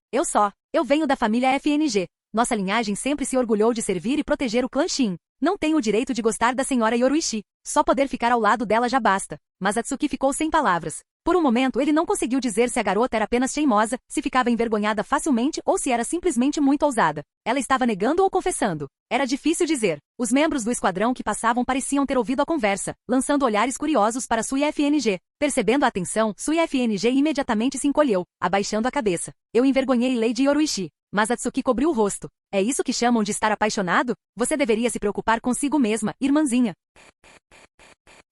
Eu venho da família FNG. Nossa linhagem sempre se orgulhou de servir e proteger o clã Shin. Não tenho o direito de gostar da senhora Yoruichi. Só poder ficar ao lado dela já basta. Mas Atsuki ficou sem palavras. Por um momento ele não conseguiu dizer se a garota era apenas teimosa, se ficava envergonhada facilmente ou se era simplesmente muito ousada. Ela estava negando ou confessando? Era difícil dizer. Os membros do esquadrão que passavam pareciam ter ouvido a conversa, lançando olhares curiosos para Sui FNG. Percebendo a atenção, Sui FNG imediatamente se encolheu, abaixando a cabeça. Eu envergonhei Lady Yoruichi. Mas Atsuki cobriu o rosto. É isso que chamam de estar apaixonado? Você deveria se preocupar consigo mesma, irmãzinha.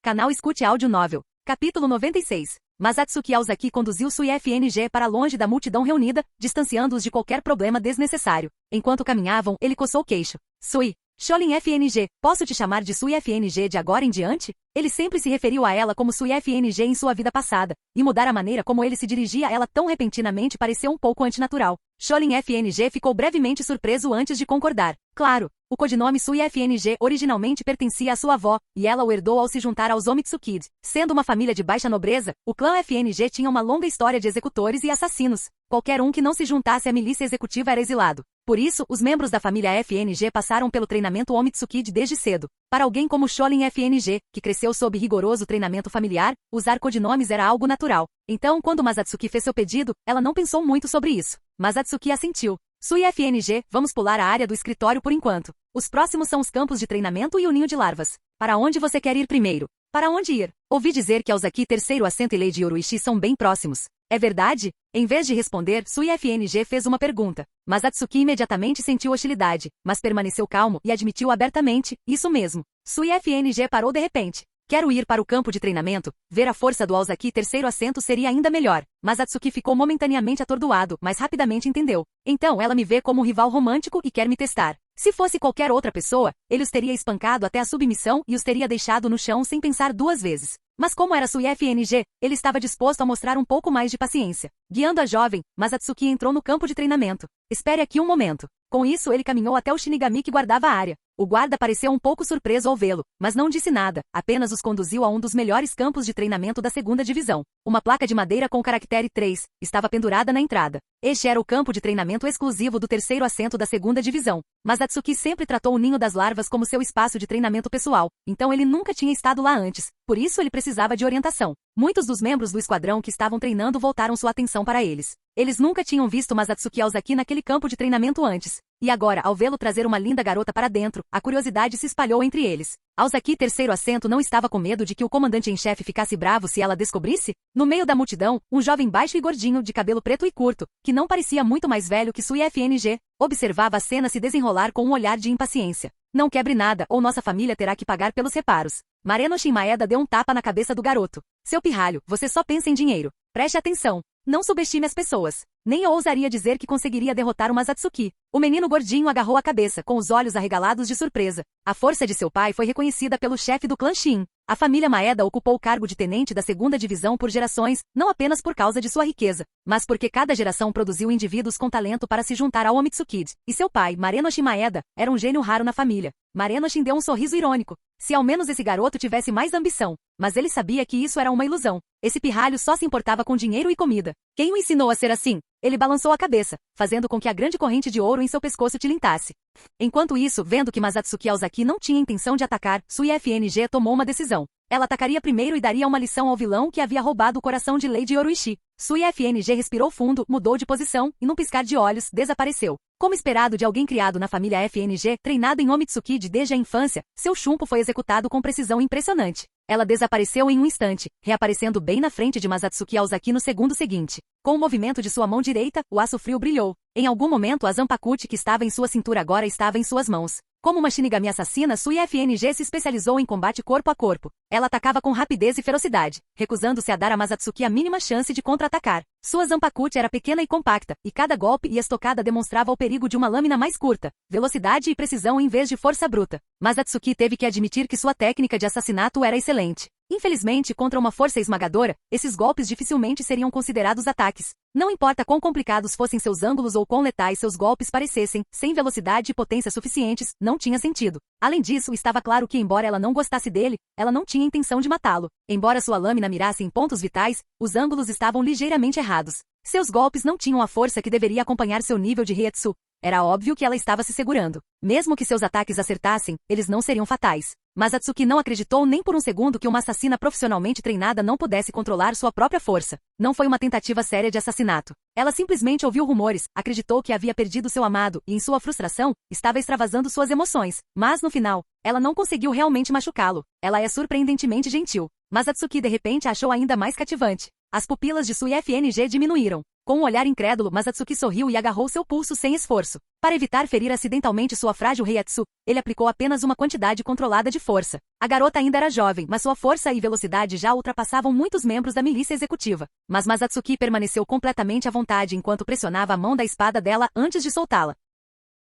Canal Escute Áudio Novel. Capítulo 96. Masatsuki Aozaki conduziu Sui FNG para longe da multidão reunida, distanciando-os de qualquer problema desnecessário. Enquanto caminhavam, ele coçou o queixo. Sui. Sholin FNG, posso te chamar de Sui FNG de agora em diante? Ele sempre se referiu a ela como Sui FNG em sua vida passada, e mudar a maneira como ele se dirigia a ela tão repentinamente pareceu um pouco antinatural. Sholin FNG ficou brevemente surpreso antes de concordar. Claro, o codinome Sui FNG originalmente pertencia à sua avó, e ela o herdou ao se juntar aos Omitsuki. Sendo uma família de baixa nobreza, o clã FNG tinha uma longa história de executores e assassinos. Qualquer um que não se juntasse à milícia executiva era exilado. Por isso, os membros da família FNG passaram pelo treinamento Omitsuki desde cedo. Para alguém como Sholin FNG, que cresceu sob rigoroso treinamento familiar, usar codinomes era algo natural. Então, quando Masatsuki fez seu pedido, ela não pensou muito sobre isso. Masatsuki assentiu. Sui FNG, vamos pular a área do escritório por enquanto. Os próximos são os campos de treinamento e o ninho de larvas. Para onde você quer ir primeiro? Para onde ir? Ouvi dizer que Aozaki terceiro assento e Lady Yoruichi são bem próximos. É verdade? Em vez de responder, Sui FNG fez uma pergunta. Mas Atsuki imediatamente sentiu hostilidade, mas permaneceu calmo e admitiu abertamente, isso mesmo. Sui FNG parou de repente. Quero ir para o campo de treinamento. Ver a força do Aozaki terceiro assento seria ainda melhor. Mas Atsuki ficou momentaneamente atordoado, mas rapidamente entendeu. Então ela me vê como um rival romântico e quer me testar. Se fosse qualquer outra pessoa, ele os teria espancado até a submissão e os teria deixado no chão sem pensar duas vezes. Mas como era Sui FNG, ele estava disposto a mostrar um pouco mais de paciência. Guiando a jovem, Masatsuki entrou no campo de treinamento. Espere aqui um momento. Com isso ele caminhou até o Shinigami que guardava a área. O guarda pareceu um pouco surpreso ao vê-lo, mas não disse nada, apenas os conduziu a um dos melhores campos de treinamento da segunda divisão. Uma placa de madeira com o caractere 3 estava pendurada na entrada. Este era o campo de treinamento exclusivo do terceiro assento da segunda divisão. Mas Atsuki sempre tratou o ninho das larvas como seu espaço de treinamento pessoal, então ele nunca tinha estado lá antes, por isso ele precisava de orientação. Muitos dos membros do esquadrão que estavam treinando voltaram sua atenção para eles. Eles nunca tinham visto Masatsuki Aozaki naquele campo de treinamento antes. E agora, ao vê-lo trazer uma linda garota para dentro, a curiosidade se espalhou entre eles. Aozaki terceiro assento não estava com medo de que o comandante em chefe ficasse bravo se ela descobrisse? No meio da multidão, um jovem baixo e gordinho, de cabelo preto e curto, que não parecia muito mais velho que Sui FNG, observava a cena se desenrolar com um olhar de impaciência. Não quebre nada, ou nossa família terá que pagar pelos reparos. Mareno Shinmaeda deu um tapa na cabeça do garoto. Seu pirralho, você só pensa em dinheiro. Preste atenção. Não subestime as pessoas. Nem eu ousaria dizer que conseguiria derrotar o Masatsuki. O menino gordinho agarrou a cabeça, com os olhos arregalados de surpresa. A força de seu pai foi reconhecida pelo chefe do clã Shin. A família Maeda ocupou o cargo de tenente da segunda divisão por gerações, não apenas por causa de sua riqueza, mas porque cada geração produziu indivíduos com talento para se juntar ao Omitsuki. E seu pai, Marenoshin Maeda, era um gênio raro na família. Marenoshin deu um sorriso irônico. Se ao menos esse garoto tivesse mais ambição. Mas ele sabia que isso era uma ilusão. Esse pirralho só se importava com dinheiro e comida. Quem o ensinou a ser assim? Ele balançou a cabeça, fazendo com que a grande corrente de ouro em seu pescoço tilintasse. Enquanto isso, vendo que Masatsuki Aozaki não tinha intenção de atacar, Sui FNG tomou uma decisão. Ela atacaria primeiro e daria uma lição ao vilão que havia roubado o coração de Lady Yoruishi. Sui FNG respirou fundo, mudou de posição e, num piscar de olhos, desapareceu. Como esperado de alguém criado na família FNG, treinado em Omitsuki desde a infância, seu chumpo foi executado com precisão impressionante. Ela desapareceu em um instante, reaparecendo bem na frente de Masatsuki Aozaki no segundo seguinte. Com o movimento de sua mão direita, o aço frio brilhou. Em algum momento a Zanpakuti que estava em sua cintura agora estava em suas mãos. Como uma Shinigami assassina, Sui FNG se especializou em combate corpo a corpo. Ela atacava com rapidez e ferocidade, recusando-se a dar a Masatsuki a mínima chance de contra-atacar. Sua Zanpakuti era pequena e compacta, e cada golpe e estocada demonstrava o perigo de uma lâmina mais curta, velocidade e precisão em vez de força bruta. Masatsuki teve que admitir que sua técnica de assassinato era excelente. Infelizmente, contra uma força esmagadora, esses golpes dificilmente seriam considerados ataques. Não importa quão complicados fossem seus ângulos ou quão letais seus golpes parecessem, sem velocidade e potência suficientes, não tinha sentido. Além disso, estava claro que, embora ela não gostasse dele, ela não tinha intenção de matá-lo. Embora sua lâmina mirasse em pontos vitais, os ângulos estavam ligeiramente errados. Seus golpes não tinham a força que deveria acompanhar seu nível de Heiatsu. Era óbvio que ela estava se segurando. Mesmo que seus ataques acertassem, eles não seriam fatais. Masatsuki não acreditou nem por um segundo que uma assassina profissionalmente treinada não pudesse controlar sua própria força. Não foi uma tentativa séria de assassinato. Ela simplesmente ouviu rumores, acreditou que havia perdido seu amado e, em sua frustração, estava extravasando suas emoções. Mas, no final, ela não conseguiu realmente machucá-lo. Ela é surpreendentemente gentil. Masatsuki de repente a achou ainda mais cativante. As pupilas de Sui FNG diminuíram. Com um olhar incrédulo, Masatsuki sorriu e agarrou seu pulso sem esforço. Para evitar ferir acidentalmente sua frágil Heiatsu, ele aplicou apenas uma quantidade controlada de força. A garota ainda era jovem, mas sua força e velocidade já ultrapassavam muitos membros da milícia executiva. Mas Masatsuki permaneceu completamente à vontade enquanto pressionava a mão da espada dela antes de soltá-la.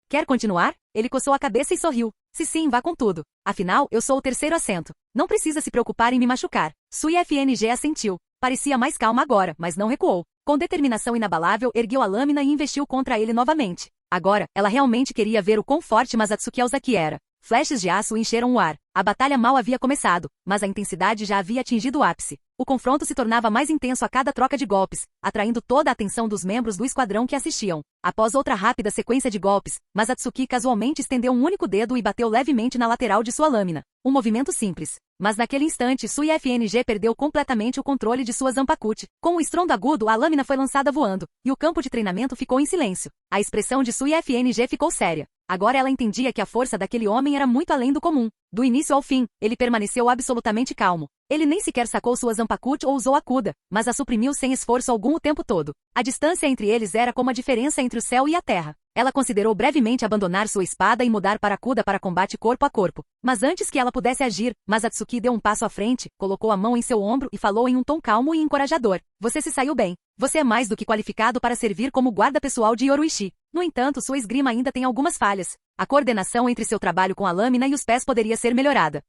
Quer continuar? Ele coçou a cabeça e sorriu. Se sim, vá com tudo. Afinal, eu sou o terceiro assento. Não precisa se preocupar em me machucar. Sui FNG assentiu. Parecia mais calma agora, mas não recuou. Com determinação inabalável, ergueu a lâmina e investiu contra ele novamente. Agora, ela realmente queria ver o quão forte Masatsuki Aozaki era. Flashes de aço encheram o ar. A batalha mal havia começado, mas a intensidade já havia atingido o ápice. O confronto se tornava mais intenso a cada troca de golpes, atraindo toda a atenção dos membros do esquadrão que assistiam. Após outra rápida sequência de golpes, Masatsuki casualmente estendeu um único dedo e bateu levemente na lateral de sua lâmina. Um movimento simples. Mas naquele instante, Sui FNG perdeu completamente o controle de sua Zanpakuti. Com um estrondo agudo, a lâmina foi lançada voando, e o campo de treinamento ficou em silêncio. A expressão de Sui FNG ficou séria. Agora ela entendia que a força daquele homem era muito além do comum. Do início ao fim, ele permaneceu absolutamente calmo. Ele nem sequer sacou sua Zanpakuti ou usou a Kuda, mas a suprimiu sem esforço algum o tempo todo. A distância entre eles era como a diferença entre o céu e a terra. Ela considerou brevemente abandonar sua espada e mudar para a Kuda para combate corpo a corpo. Mas antes que ela pudesse agir, Masatsuki deu um passo à frente, colocou a mão em seu ombro e falou em um tom calmo e encorajador. Você se saiu bem. Você é mais do que qualificado para servir como guarda pessoal de Yoruishi. No entanto, sua esgrima ainda tem algumas falhas. A coordenação entre seu trabalho com a lâmina e os pés poderia ser melhorada.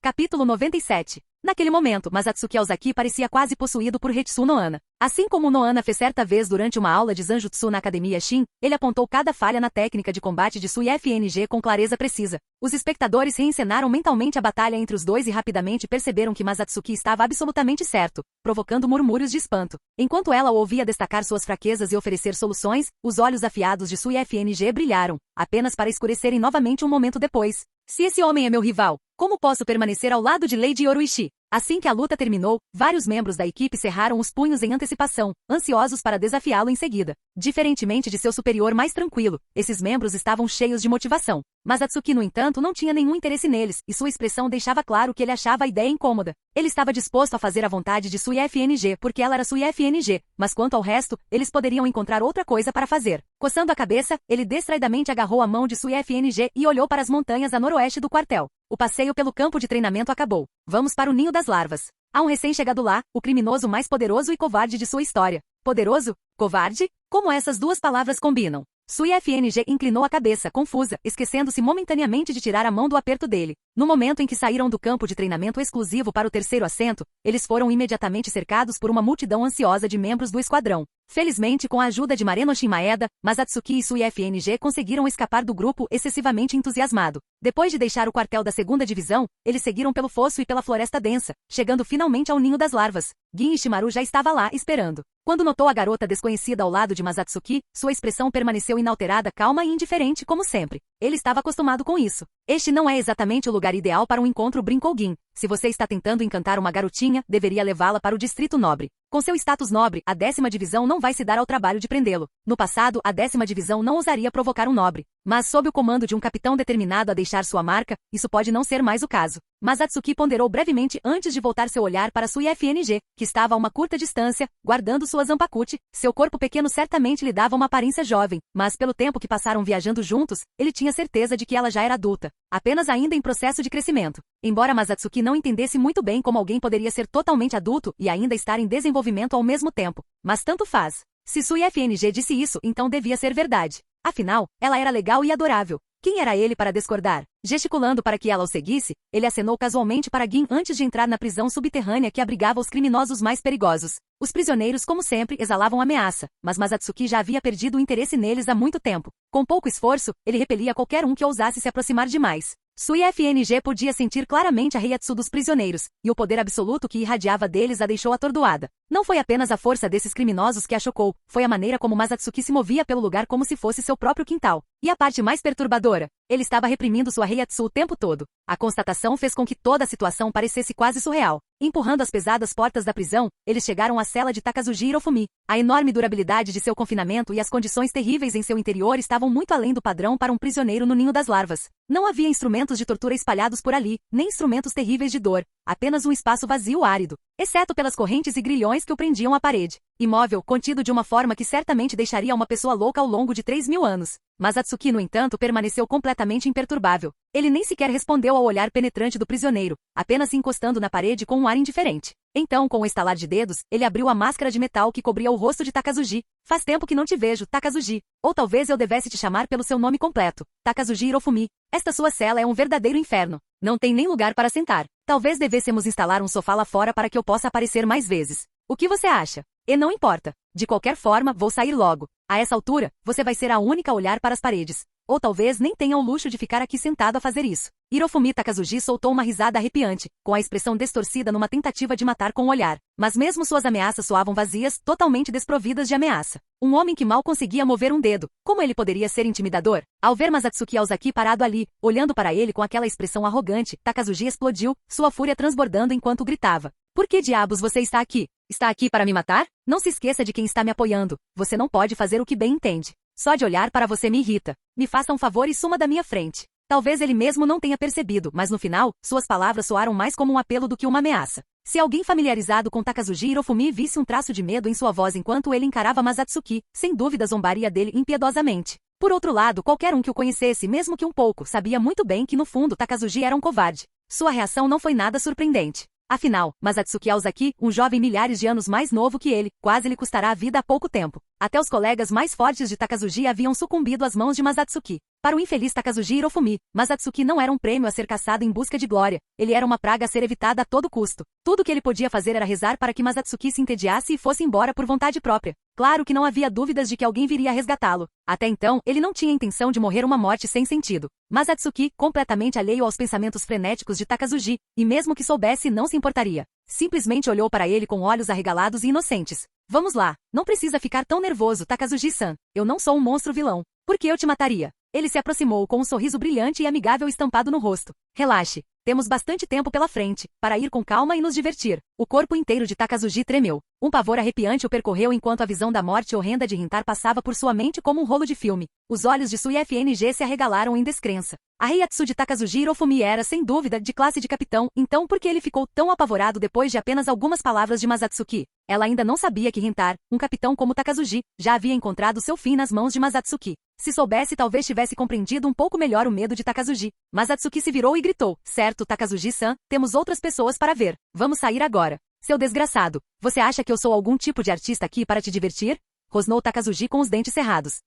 Capítulo 97. Naquele momento, Masatsuki Aozaki parecia quase possuído por Hetsu Nohana. Assim como Nohana fez certa vez durante uma aula de Zanjutsu na Academia Shin, ele apontou cada falha na técnica de combate de Sui FNG com clareza precisa. Os espectadores reencenaram mentalmente a batalha entre os dois e rapidamente perceberam que Masatsuki estava absolutamente certo, provocando murmúrios de espanto. Enquanto ela o ouvia destacar suas fraquezas e oferecer soluções, os olhos afiados de Sui FNG brilharam, apenas para escurecerem novamente um momento depois. Se esse homem é meu rival, como posso permanecer ao lado de Lady Yoruishi? Assim que a luta terminou, vários membros da equipe cerraram os punhos em antecipação, ansiosos para desafiá-lo em seguida. Diferentemente de seu superior mais tranquilo, esses membros estavam cheios de motivação. Masatsuki, no entanto, não tinha nenhum interesse neles, e sua expressão deixava claro que ele achava a ideia incômoda. Ele estava disposto a fazer a vontade de Sui FNG porque ela era Sui FNG, mas quanto ao resto, eles poderiam encontrar outra coisa para fazer. Coçando a cabeça, ele distraidamente agarrou a mão de Sui FNG e olhou para as montanhas a noroeste do quartel. O passeio pelo campo de treinamento acabou. Vamos para o ninho das larvas. Há um recém-chegado lá, o criminoso mais poderoso e covarde de sua história. Poderoso? Covarde? Como essas duas palavras combinam? Sui FNG inclinou a cabeça, confusa, esquecendo-se momentaneamente de tirar a mão do aperto dele. No momento em que saíram do campo de treinamento exclusivo para o terceiro assento, eles foram imediatamente cercados por uma multidão ansiosa de membros do esquadrão. Felizmente, com a ajuda de Marenoshin Maeda, Masatsuki e Sui FNG conseguiram escapar do grupo excessivamente entusiasmado. Depois de deixar o quartel da segunda divisão, eles seguiram pelo fosso e pela floresta densa, chegando finalmente ao ninho das larvas. Gin Ishimaru já estava lá, esperando. Quando notou a garota desconhecida ao lado de Masatsuki, sua expressão permaneceu inalterada, calma e indiferente como sempre. Ele estava acostumado com isso. Este não é exatamente o lugar ideal para um encontro, brincou Gin. Se você está tentando encantar uma garotinha, deveria levá-la para o distrito nobre. Com seu status nobre, a 10ª divisão não vai se dar ao trabalho de prendê-lo. No passado, a 10ª divisão não ousaria provocar um nobre. Mas sob o comando de um capitão determinado a deixar sua marca, isso pode não ser mais o caso. Masatsuki ponderou brevemente antes de voltar seu olhar para Sui FNG, que estava a uma curta distância, guardando sua zanpakuti. Seu corpo pequeno certamente lhe dava uma aparência jovem, mas pelo tempo que passaram viajando juntos, ele tinha certeza de que ela já era adulta, apenas ainda em processo de crescimento. Embora Masatsuki não entendesse muito bem como alguém poderia ser totalmente adulto e ainda estar em desenvolvimento ao mesmo tempo, mas tanto faz. Se Sui FNG disse isso, então devia ser verdade. Afinal, ela era legal e adorável. Quem era ele para discordar? Gesticulando para que ela o seguisse, ele acenou casualmente para Gin antes de entrar na prisão subterrânea que abrigava os criminosos mais perigosos. Os prisioneiros, como sempre, exalavam ameaça, mas Masatsuki já havia perdido o interesse neles há muito tempo. Com pouco esforço, ele repelia qualquer um que ousasse se aproximar demais. Sui FNG podia sentir claramente a reiatsu dos prisioneiros, e o poder absoluto que irradiava deles a deixou atordoada. Não foi apenas a força desses criminosos que a chocou, foi a maneira como Masatsuki se movia pelo lugar como se fosse seu próprio quintal. E a parte mais perturbadora? Ele estava reprimindo sua reiatsu o tempo todo. A constatação fez com que toda a situação parecesse quase surreal. Empurrando as pesadas portas da prisão, eles chegaram à cela de Takazuji Hirofumi. A enorme durabilidade de seu confinamento e as condições terríveis em seu interior estavam muito além do padrão para um prisioneiro no ninho das larvas. Não havia instrumentos de tortura espalhados por ali, nem instrumentos terríveis de dor. Apenas um espaço vazio árido, exceto pelas correntes e grilhões que o prendiam à parede. Imóvel, contido de uma forma que certamente deixaria uma pessoa louca ao longo de 3.000 anos. Masatsuki, no entanto, permaneceu completamente imperturbável. Ele nem sequer respondeu ao olhar penetrante do prisioneiro, apenas se encostando na parede com um ar indiferente. Então, com o estalar de dedos, ele abriu a máscara de metal que cobria o rosto de Takazuji. Faz tempo que não te vejo, Takazuji. Ou talvez eu devesse te chamar pelo seu nome completo, Takazuji Hirofumi. Esta sua cela é um verdadeiro inferno. Não tem nem lugar para sentar. Talvez devêssemos instalar um sofá lá fora para que eu possa aparecer mais vezes. O que você acha? E não importa. De qualquer forma, vou sair logo. A essa altura, você vai ser a única a olhar para as paredes. Ou talvez nem tenha o luxo de ficar aqui sentado a fazer isso. Hirofumi Takazuji soltou uma risada arrepiante, com a expressão distorcida numa tentativa de matar com o olhar. Mas mesmo suas ameaças soavam vazias, totalmente desprovidas de ameaça. Um homem que mal conseguia mover um dedo. Como ele poderia ser intimidador? Ao ver Masatsuki Aozaki parado ali, olhando para ele com aquela expressão arrogante, Takazuji explodiu, sua fúria transbordando enquanto gritava. Por que diabos você está aqui? Está aqui para me matar? Não se esqueça de quem está me apoiando. Você não pode fazer o que bem entende. Só de olhar para você me irrita. Me faça um favor e suma da minha frente. Talvez ele mesmo não tenha percebido, mas no final, suas palavras soaram mais como um apelo do que uma ameaça. Se alguém familiarizado com Takazuji Hirofumi visse um traço de medo em sua voz enquanto ele encarava Masatsuki, sem dúvida zombaria dele impiedosamente. Por outro lado, qualquer um que o conhecesse, mesmo que um pouco, sabia muito bem que no fundo Takazuji era um covarde. Sua reação não foi nada surpreendente. Afinal, Masatsuki Aozaki, um jovem milhares de anos mais novo que ele, quase lhe custará a vida há pouco tempo. Até os colegas mais fortes de Takazuji haviam sucumbido às mãos de Masatsuki. Para o infeliz Takazuji Hirofumi, Masatsuki não era um prêmio a ser caçado em busca de glória, ele era uma praga a ser evitada a todo custo. Tudo que ele podia fazer era rezar para que Masatsuki se entediasse e fosse embora por vontade própria. Claro que não havia dúvidas de que alguém viria resgatá-lo. Até então, ele não tinha intenção de morrer uma morte sem sentido. Masatsuki, completamente alheio aos pensamentos frenéticos de Takazuji, e mesmo que soubesse, não se importaria. Simplesmente olhou para ele com olhos arregalados e inocentes. Vamos lá, não precisa ficar tão nervoso, Takazuji-san. Eu não sou um monstro vilão. Por que eu te mataria? Ele se aproximou com um sorriso brilhante e amigável estampado no rosto. Relaxe. Temos bastante tempo pela frente, para ir com calma e nos divertir. O corpo inteiro de Takazuji tremeu. Um pavor arrepiante o percorreu enquanto a visão da morte horrenda de Rintar passava por sua mente como um rolo de filme. Os olhos de Sui FNG se arregalaram em descrença. A reiatsu de Takazuji Hirofumi era, sem dúvida, de classe de capitão, então por que ele ficou tão apavorado depois de apenas algumas palavras de Masatsuki? Ela ainda não sabia que Rintar, um capitão como Takazuji, já havia encontrado seu fim nas mãos de Masatsuki. Se soubesse, talvez tivesse compreendido um pouco melhor o medo de Takazuji. Mas Atsuki se virou e gritou: certo, Takazuji-san, temos outras pessoas para ver. Vamos sair agora. Seu desgraçado, você acha que eu sou algum tipo de artista aqui para te divertir? Rosnou Takazuji com os dentes cerrados.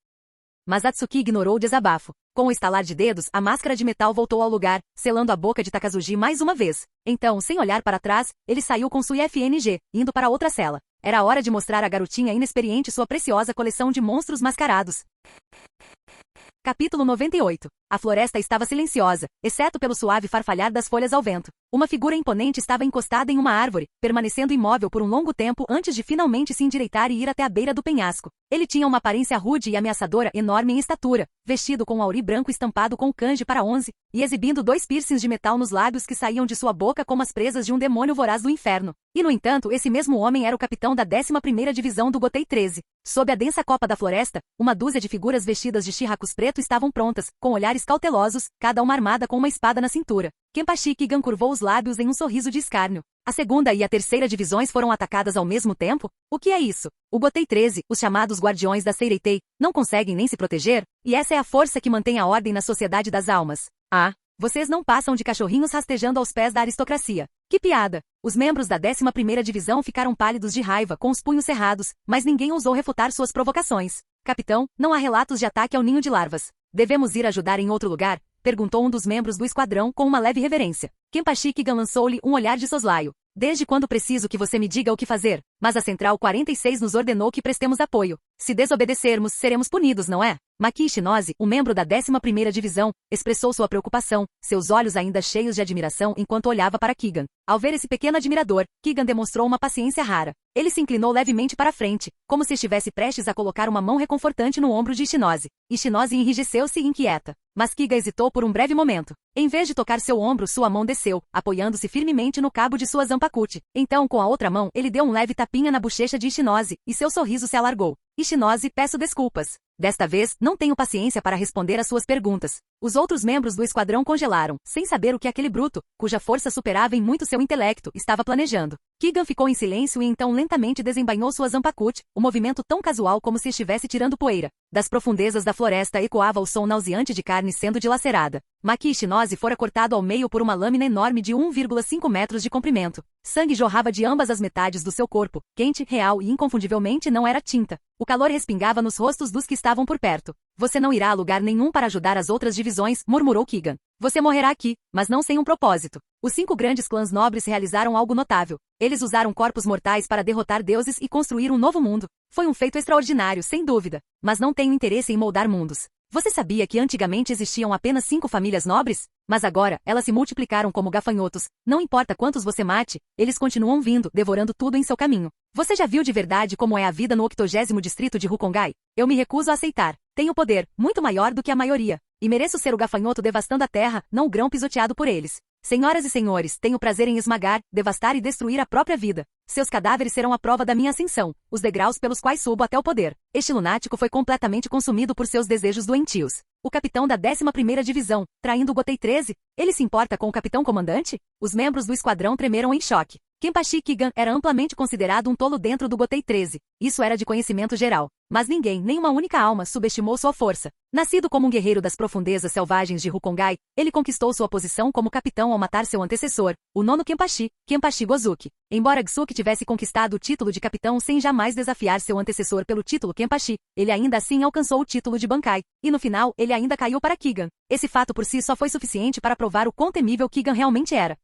Mas Atsuki ignorou o desabafo. Com o estalar de dedos, a máscara de metal voltou ao lugar, selando a boca de Takazuji mais uma vez. Então, sem olhar para trás, ele saiu com sua FNG, indo para outra cela. Era hora de mostrar à garotinha inexperiente sua preciosa coleção de monstros mascarados. Capítulo 98. A floresta estava silenciosa, exceto pelo suave farfalhar das folhas ao vento. Uma figura imponente estava encostada em uma árvore, permanecendo imóvel por um longo tempo antes de finalmente se endireitar e ir até a beira do penhasco. Ele tinha uma aparência rude e ameaçadora, enorme em estatura, vestido com um auri branco estampado com o kanji para 11, e exibindo 2 piercings de metal nos lábios que saíam de sua boca como as presas de um demônio voraz do inferno. E no entanto, esse mesmo homem era o capitão da 11ª Divisão do Gotei 13. Sob a densa copa da floresta, uma dúzia de figuras vestidas de shihacos preto estavam prontas, com olhares cautelosos, cada uma armada com uma espada na cintura. Kenpachi Kigan curvou os lábios em um sorriso de escárnio. A 2ª e a 3ª divisões foram atacadas ao mesmo tempo? O que é isso? O Gotei 13, os chamados Guardiões da Seireitei, não conseguem nem se proteger? E essa é a força que mantém a ordem na Sociedade das Almas. Ah, vocês não passam de cachorrinhos rastejando aos pés da aristocracia. Que piada! Os membros da 11ª Divisão ficaram pálidos de raiva, com os punhos cerrados, mas ninguém ousou refutar suas provocações. Capitão, não há relatos de ataque ao ninho de larvas. Devemos ir ajudar em outro lugar? Perguntou um dos membros do esquadrão com uma leve reverência. Kenpachi Kigan lançou-lhe um olhar de soslaio. Desde quando preciso que você me diga o que fazer? Mas a Central 46 nos ordenou que prestemos apoio. Se desobedecermos, seremos punidos, não é? Maki Ishinose, um membro da 11ª Divisão, expressou sua preocupação, seus olhos ainda cheios de admiração enquanto olhava para Kigan. Ao ver esse pequeno admirador, Kigan demonstrou uma paciência rara. Ele se inclinou levemente para a frente, como se estivesse prestes a colocar uma mão reconfortante no ombro de Ishinose. Ishinose enrijeceu-se e inquieta. Mas Kigan hesitou por um breve momento. Em vez de tocar seu ombro, sua mão desceu, apoiando-se firmemente no cabo de sua zanpakuti. Então, com a outra mão, ele deu um leve tapinha na bochecha de Ishinose, e seu sorriso se alargou. Ishinose, peço desculpas. Desta vez, não tenho paciência para responder às suas perguntas. Os outros membros do esquadrão congelaram, sem saber o que aquele bruto, cuja força superava em muito seu intelecto, estava planejando. Kigan ficou em silêncio e então lentamente desembainhou sua zanpakuti, um movimento tão casual como se estivesse tirando poeira. Das profundezas da floresta ecoava o som nauseante de carne sendo dilacerada. Maki Ishinose fora cortado ao meio por uma lâmina enorme de 1,5 metros de comprimento. Sangue jorrava de ambas as metades do seu corpo, quente, real e inconfundivelmente não era tinta. O calor respingava nos rostos dos que estavam por perto. Você não irá a lugar nenhum para ajudar as outras divisões, murmurou Kigan. Você morrerá aqui, mas não sem um propósito. Os 5 grandes clãs nobres realizaram algo notável. Eles usaram corpos mortais para derrotar deuses e construir um novo mundo. Foi um feito extraordinário, sem dúvida. Mas não tenho interesse em moldar mundos. Você sabia que antigamente existiam apenas 5 famílias nobres? Mas agora, elas se multiplicaram como gafanhotos. Não importa quantos você mate, eles continuam vindo, devorando tudo em seu caminho. Você já viu de verdade como é a vida no 80º distrito de Rukongai? Eu me recuso a aceitar. Tenho poder, muito maior do que a maioria. E mereço ser o gafanhoto devastando a terra, não o grão pisoteado por eles. Senhoras e senhores, tenho prazer em esmagar, devastar e destruir a própria vida. Seus cadáveres serão a prova da minha ascensão, os degraus pelos quais subo até o poder. Este lunático foi completamente consumido por seus desejos doentios. O capitão da 11ª Divisão, traindo o Gotei 13? Ele se importa com o capitão comandante? Os membros do esquadrão tremeram em choque. Kenpachi Kigan era amplamente considerado um tolo dentro do Gotei 13. Isso era de conhecimento geral. Mas ninguém, nem uma única alma, subestimou sua força. Nascido como um guerreiro das profundezas selvagens de Rukongai, ele conquistou sua posição como capitão ao matar seu antecessor, o nono Kenpachi, Kenpachi Gozuki. Embora Gsuki tivesse conquistado o título de capitão sem jamais desafiar seu antecessor pelo título Kenpachi, ele ainda assim alcançou o título de Bankai. E no final, ele ainda caiu para Kigan. Esse fato por si só foi suficiente para provar o quão temível Kigan realmente era.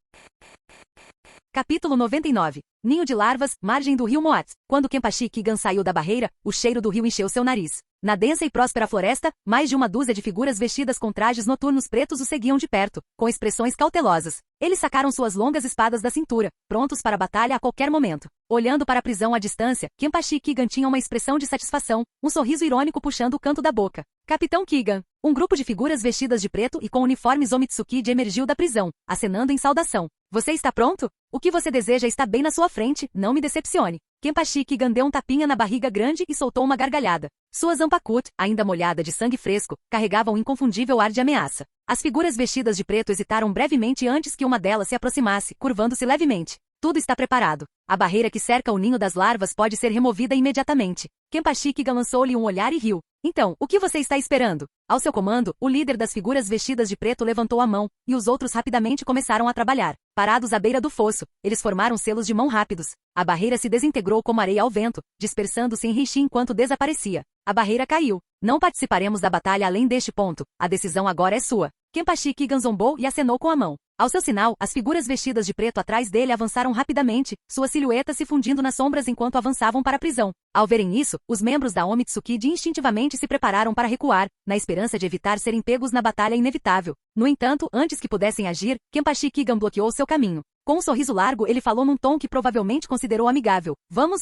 Capítulo 99. Ninho de larvas, margem do rio Moat. Quando Kenpachi Kigan saiu da barreira, o cheiro do rio encheu seu nariz. Na densa e próspera floresta, mais de uma dúzia de figuras vestidas com trajes noturnos pretos o seguiam de perto, com expressões cautelosas. Eles sacaram suas longas espadas da cintura, prontos para a batalha a qualquer momento. Olhando para a prisão à distância, Kenpachi Kigan tinha uma expressão de satisfação, um sorriso irônico puxando o canto da boca. Capitão Kigan. Um grupo de figuras vestidas de preto e com uniformes Omitsuki emergiu da prisão, acenando em saudação. Você está pronto? O que você deseja está bem na sua frente, não me decepcione. Kenpachi Kigan deu um tapinha na barriga grande e soltou uma gargalhada. Sua zanpakuti, ainda molhada de sangue fresco, carregava um inconfundível ar de ameaça. As figuras vestidas de preto hesitaram brevemente antes que uma delas se aproximasse, curvando-se levemente. Tudo está preparado. A barreira que cerca o ninho das larvas pode ser removida imediatamente. Kenpachi Kigan lançou-lhe um olhar e riu. Então, o que você está esperando? Ao seu comando, o líder das figuras vestidas de preto levantou a mão, e os outros rapidamente começaram a trabalhar. Parados à beira do fosso, eles formaram selos de mão rápidos. A barreira se desintegrou como areia ao vento, dispersando-se em Rishi enquanto desaparecia. A barreira caiu. Não participaremos da batalha além deste ponto. A decisão agora é sua. Kenpachi Kigan zombou e acenou com a mão. Ao seu sinal, as figuras vestidas de preto atrás dele avançaram rapidamente, suas silhuetas se fundindo nas sombras enquanto avançavam para a prisão. Ao verem isso, os membros da Omitsuki instintivamente se prepararam para recuar, na esperança de evitar serem pegos na batalha inevitável. No entanto, antes que pudessem agir, Kenpachi Kigan bloqueou seu caminho. Com um sorriso largo, ele falou num tom que provavelmente considerou amigável. Vamos.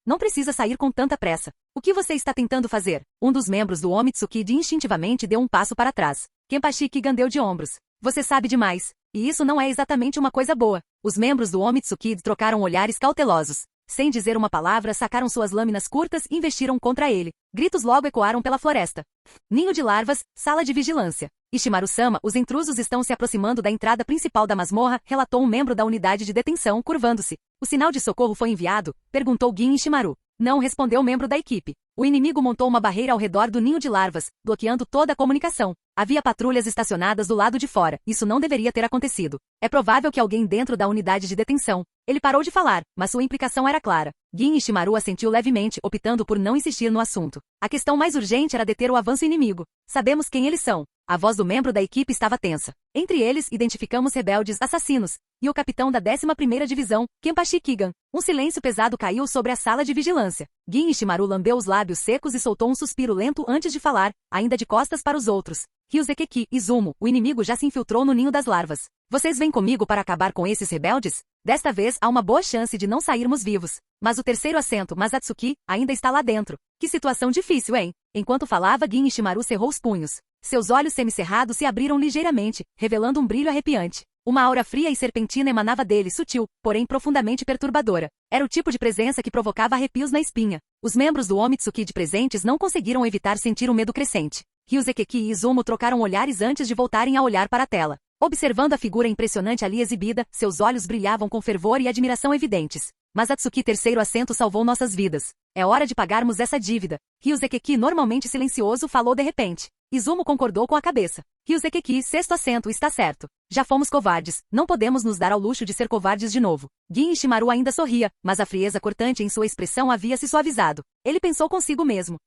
Não precisa sair com tanta pressa. O que você está tentando fazer? Um dos membros do Omitsuki instintivamente deu um passo para trás. Kenpachi Kigan deu de ombros. Você sabe demais. E isso não é exatamente uma coisa boa. Os membros do Omitsuki trocaram olhares cautelosos. Sem dizer uma palavra, sacaram suas lâminas curtas e investiram contra ele. Gritos logo ecoaram pela floresta. Ninho de larvas, sala de vigilância. Ishimaru-sama, os intrusos estão se aproximando da entrada principal da masmorra, relatou um membro da unidade de detenção, curvando-se. O sinal de socorro foi enviado? Perguntou Gin Ishimaru. Não, respondeu o membro da equipe. O inimigo montou uma barreira ao redor do ninho de larvas, bloqueando toda a comunicação. Havia patrulhas estacionadas do lado de fora. Isso não deveria ter acontecido. É provável que alguém dentro da unidade de detenção. Ele parou de falar, mas sua implicação era clara. Gin Ishimaru assentiu levemente, optando por não insistir no assunto. A questão mais urgente era deter o avanço inimigo. Sabemos quem eles são. A voz do membro da equipe estava tensa. Entre eles, identificamos rebeldes assassinos. E o capitão da 11ª Divisão, Kenpachi Kigan. Um silêncio pesado caiu sobre a sala de vigilância. Gin Ishimaru lambeu os lábios secos e soltou um suspiro lento antes de falar, ainda de costas para os outros. Ryuzeki Izumo, o inimigo já se infiltrou no ninho das larvas. Vocês vêm comigo para acabar com esses rebeldes? Desta vez há uma boa chance de não sairmos vivos. Mas o terceiro assento, Masatsuki, ainda está lá dentro. Que situação difícil, hein? Enquanto falava, Gin Ishimaru cerrou os punhos. Seus olhos semicerrados se abriram ligeiramente, revelando um brilho arrepiante. Uma aura fria e serpentina emanava dele, sutil, porém profundamente perturbadora. Era o tipo de presença que provocava arrepios na espinha. Os membros do Omitsuki presentes não conseguiram evitar sentir um medo crescente. Ryuzeki e Izumo trocaram olhares antes de voltarem a olhar para a tela. Observando a figura impressionante ali exibida, seus olhos brilhavam com fervor e admiração evidentes. Masatsuki, terceiro assento, salvou nossas vidas. É hora de pagarmos essa dívida. Ryuzeki, normalmente silencioso, falou de repente. Izumo concordou com a cabeça. Ryuzeki, sexto assento, está certo. Já fomos covardes, não podemos nos dar ao luxo de ser covardes de novo. Gin Ishimaru ainda sorria, mas a frieza cortante em sua expressão havia se suavizado. Ele pensou consigo mesmo.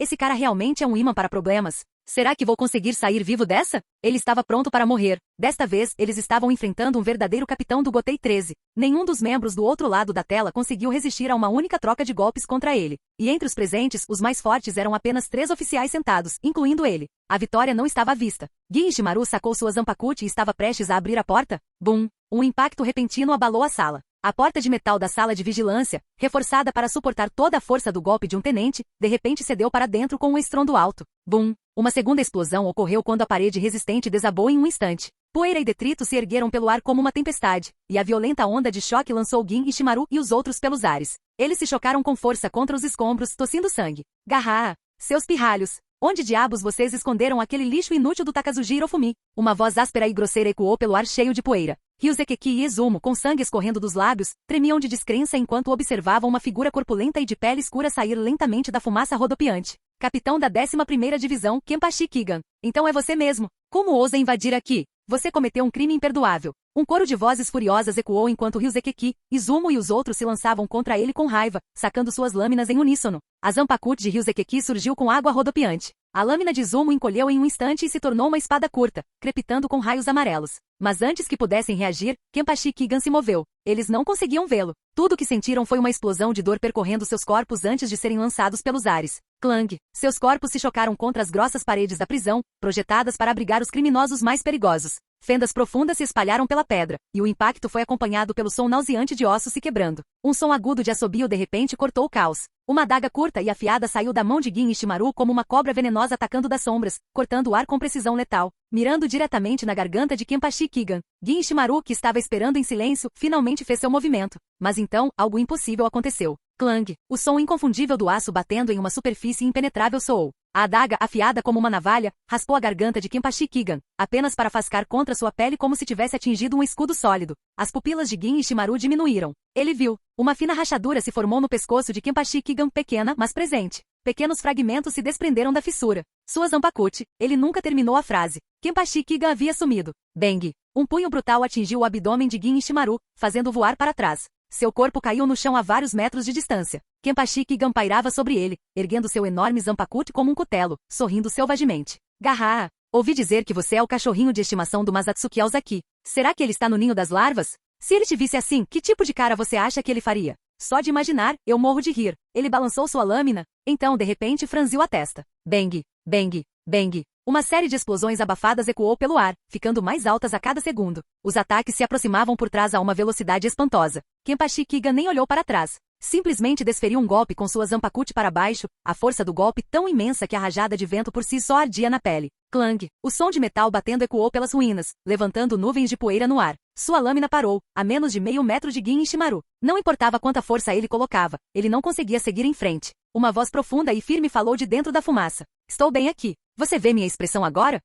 Esse cara realmente é um imã para problemas. Será que vou conseguir sair vivo dessa? Ele estava pronto para morrer. Desta vez, eles estavam enfrentando um verdadeiro capitão do Gotei 13. Nenhum dos membros do outro lado da tela conseguiu resistir a uma única troca de golpes contra ele. E entre os presentes, os mais fortes eram apenas 3 oficiais sentados, incluindo ele. A vitória não estava à vista. Gin Ishimaru sacou sua Zanpakuti e estava prestes a abrir a porta. Bum! Um impacto repentino abalou a sala. A porta de metal da sala de vigilância, reforçada para suportar toda a força do golpe de um tenente, de repente cedeu para dentro com um estrondo alto. Bum! Uma segunda explosão ocorreu quando a parede resistente desabou em um instante. Poeira e detrito se ergueram pelo ar como uma tempestade, e a violenta onda de choque lançou Gin Ishimaru e os outros pelos ares. Eles se chocaram com força contra os escombros, tossindo sangue. Garra! Seus pirralhos! Onde diabos vocês esconderam aquele lixo inútil do Takazuji Hirofumi? Uma voz áspera e grosseira ecoou pelo ar cheio de poeira. Ryuzeki e Izumo, com sangue escorrendo dos lábios, tremiam de descrença enquanto observavam uma figura corpulenta e de pele escura sair lentamente da fumaça rodopiante. Capitão da 11ª Divisão, Kenpachi Kigan. Então é você mesmo. Como ousa invadir aqui? Você cometeu um crime imperdoável. Um coro de vozes furiosas ecoou enquanto Ryuzeki, Izumo e os outros se lançavam contra ele com raiva, sacando suas lâminas em uníssono. A Zanpakuti de Ryuzeki surgiu com água rodopiante. A lâmina de Izumo encolheu em um instante e se tornou uma espada curta, crepitando com raios amarelos. Mas antes que pudessem reagir, Kenpachi Kigan se moveu. Eles não conseguiam vê-lo. Tudo o que sentiram foi uma explosão de dor percorrendo seus corpos antes de serem lançados pelos ares. Clang! Seus corpos se chocaram contra as grossas paredes da prisão, projetadas para abrigar os criminosos mais perigosos. Fendas profundas se espalharam pela pedra, e o impacto foi acompanhado pelo som nauseante de ossos se quebrando. Um som agudo de assobio de repente cortou o caos. Uma adaga curta e afiada saiu da mão de Gin Ishimaru como uma cobra venenosa atacando das sombras, cortando o ar com precisão letal, mirando diretamente na garganta de Kenpachi Kigan. Gin Ishimaru, que estava esperando em silêncio, finalmente fez seu movimento. Mas então, algo impossível aconteceu. Clang! O som inconfundível do aço batendo em uma superfície impenetrável soou. A adaga, afiada como uma navalha, raspou a garganta de Kenpachi Kigan, apenas para fascar contra sua pele como se tivesse atingido um escudo sólido. As pupilas de Gin Ishimaru diminuíram. Ele viu. Uma fina rachadura se formou no pescoço de Kenpachi Kigan, pequena, mas presente. Pequenos fragmentos se desprenderam da fissura. Sua Zanpakuti. Ele nunca terminou a frase. Kenpachi Kigan havia sumido. Bang! Um punho brutal atingiu o abdômen de Gin Ishimaru, fazendo voar para trás. Seu corpo caiu no chão a vários metros de distância. Kenpachi Kigan pairava sobre ele, erguendo seu enorme Zanpakuti como um cutelo, sorrindo selvagemente. Gahaa! Ouvi dizer que você é o cachorrinho de estimação do Masatsuki Aozaki. Será que ele está no ninho das larvas? Se ele te visse assim, que tipo de cara você acha que ele faria? Só de imaginar, eu morro de rir. Ele balançou sua lâmina, então de repente franziu a testa. Bang! Bang! Bang! Uma série de explosões abafadas ecoou pelo ar, ficando mais altas a cada segundo. Os ataques se aproximavam por trás a uma velocidade espantosa. Kenpachi Kigan nem olhou para trás. Simplesmente desferiu um golpe com sua Zanpakuti para baixo, a força do golpe tão imensa que a rajada de vento por si só ardia na pele. Clang! O som de metal batendo ecoou pelas ruínas, levantando nuvens de poeira no ar. Sua lâmina parou, a menos de meio metro de Gin Ishimaru. Não importava quanta força ele colocava, ele não conseguia seguir em frente. Uma voz profunda e firme falou de dentro da fumaça. Estou bem aqui. Você vê minha expressão agora?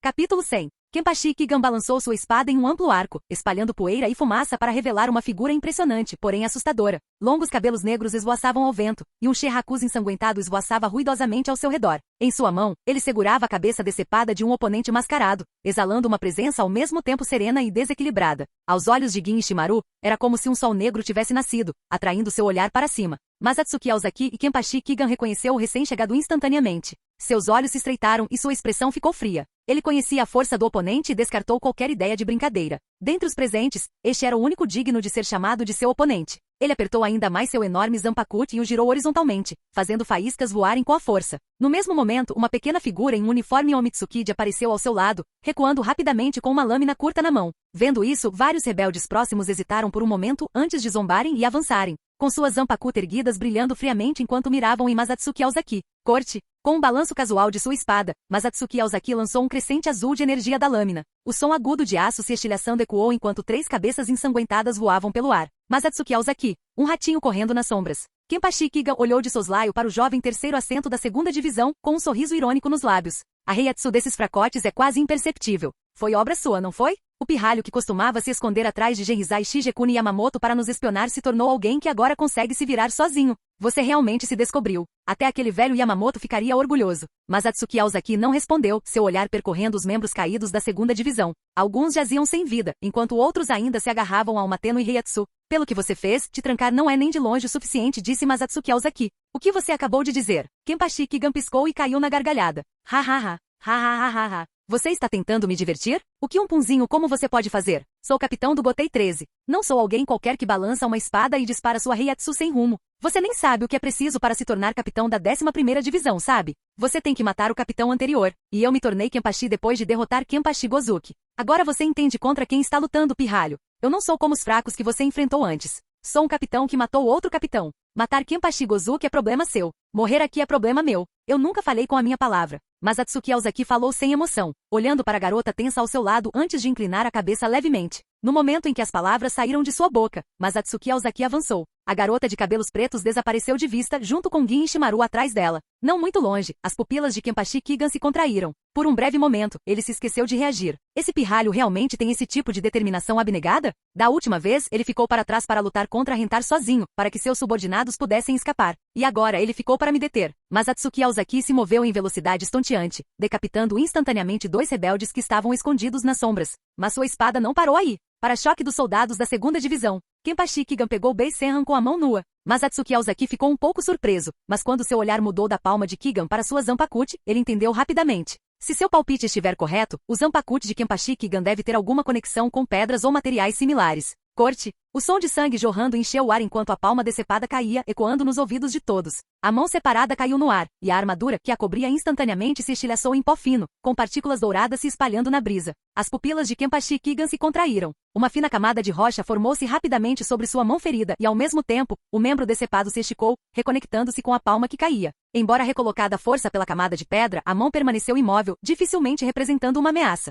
Capítulo 100. Kenpachi Kigan balançou sua espada em um amplo arco, espalhando poeira e fumaça para revelar uma figura impressionante, porém assustadora. Longos cabelos negros esvoaçavam ao vento, e um Shirakuzu ensanguentado esvoaçava ruidosamente ao seu redor. Em sua mão, ele segurava a cabeça decepada de um oponente mascarado, exalando uma presença ao mesmo tempo serena e desequilibrada. Aos olhos de Gin Ishimaru, era como se um sol negro tivesse nascido, atraindo seu olhar para cima. Masatsuki Aozaki e Kenpachi Kigan reconheceu o recém-chegado instantaneamente. Seus olhos se estreitaram e sua expressão ficou fria. Ele conhecia a força do oponente e descartou qualquer ideia de brincadeira. Dentre os presentes, este era o único digno de ser chamado de seu oponente. Ele apertou ainda mais seu enorme Zanpakuti e o girou horizontalmente, fazendo faíscas voarem com a força. No mesmo momento, uma pequena figura em um uniforme Omitsukide apareceu ao seu lado, recuando rapidamente com uma lâmina curta na mão. Vendo isso, vários rebeldes próximos hesitaram por um momento antes de zombarem e avançarem, com suas Zanpakuti erguidas brilhando friamente enquanto miravam em Masatsuki Aozaki. Corte! Com um balanço casual de sua espada, Masatsuki Aozaki lançou um crescente azul de energia da lâmina. O som agudo de aço se estilhaçando ecoou enquanto 3 cabeças ensanguentadas voavam pelo ar. Masatsuki Aozaki, um ratinho correndo nas sombras. Kenpachi Kigan olhou de soslaio para o jovem terceiro assento da segunda divisão, com um sorriso irônico nos lábios. A reiatsu desses fracotes é quase imperceptível. Foi obra sua, não foi? O pirralho que costumava se esconder atrás de Genrizai Shigekuni Yamamoto para nos espionar se tornou alguém que agora consegue se virar sozinho. Você realmente se descobriu. Até aquele velho Yamamoto ficaria orgulhoso. Mas Atsuki Aozaki não respondeu, seu olhar percorrendo os membros caídos da segunda divisão. Alguns jaziam sem vida, enquanto outros ainda se agarravam a uma tênue reiatsu. Pelo que você fez, te trancar não é nem de longe o suficiente, disse Masatsuki Aozaki. O que você acabou de dizer? Kenpachi Kigan piscou e caiu na gargalhada. Ha ha ha. Ha ha ha ha ha. Você está tentando me divertir? O que um punzinho como você pode fazer? Sou o capitão do Gotei 13. Não sou alguém qualquer que balança uma espada e dispara sua reiatsu sem rumo. Você nem sabe o que é preciso para se tornar capitão da 11ª divisão, sabe? Você tem que matar o capitão anterior. E eu me tornei Kenpachi depois de derrotar Kenpachi Gozuki. Agora você entende contra quem está lutando, pirralho. Eu não sou como os fracos que você enfrentou antes. Sou um capitão que matou outro capitão. Matar Kenpachi Gozuki é problema seu. Morrer aqui é problema meu. Eu nunca falei com a minha palavra. Mas Atsuki Aozaki falou sem emoção, olhando para a garota tensa ao seu lado antes de inclinar a cabeça levemente. No momento em que as palavras saíram de sua boca, mas Atsuki Aozaki avançou. A garota de cabelos pretos desapareceu de vista junto com Gin Ishimaru atrás dela. Não muito longe, as pupilas de Kenpachi Kigan se contraíram. Por um breve momento, ele se esqueceu de reagir. Esse pirralho realmente tem esse tipo de determinação abnegada? Da última vez, ele ficou para trás para lutar contra Rentar sozinho, para que seus subordinados pudessem escapar. E agora ele ficou para me deter. Mas Atsuki Aozaki se moveu em velocidade estonteante, decapitando instantaneamente 2 rebeldes que estavam escondidos nas sombras. Mas sua espada não parou aí. Para choque dos soldados da segunda divisão, Kenpachi Kigan pegou Bei Senran com a mão nua. Mas Atsuki Aozaki ficou um pouco surpreso, mas quando seu olhar mudou da palma de Kigan para sua Zanpakuti, ele entendeu rapidamente. Se seu palpite estiver correto, o Zanpakuti de Kenpachi Kigan deve ter alguma conexão com pedras ou materiais similares. Corte! O som de sangue jorrando encheu o ar enquanto a palma decepada caía, ecoando nos ouvidos de todos. A mão separada caiu no ar, e a armadura que a cobria instantaneamente se estilhaçou em pó fino, com partículas douradas se espalhando na brisa. As pupilas de Kenpachi Kigan se contraíram. Uma fina camada de rocha formou-se rapidamente sobre sua mão ferida e, ao mesmo tempo, o membro decepado se esticou, reconectando-se com a palma que caía. Embora recolocada à força pela camada de pedra, a mão permaneceu imóvel, dificilmente representando uma ameaça.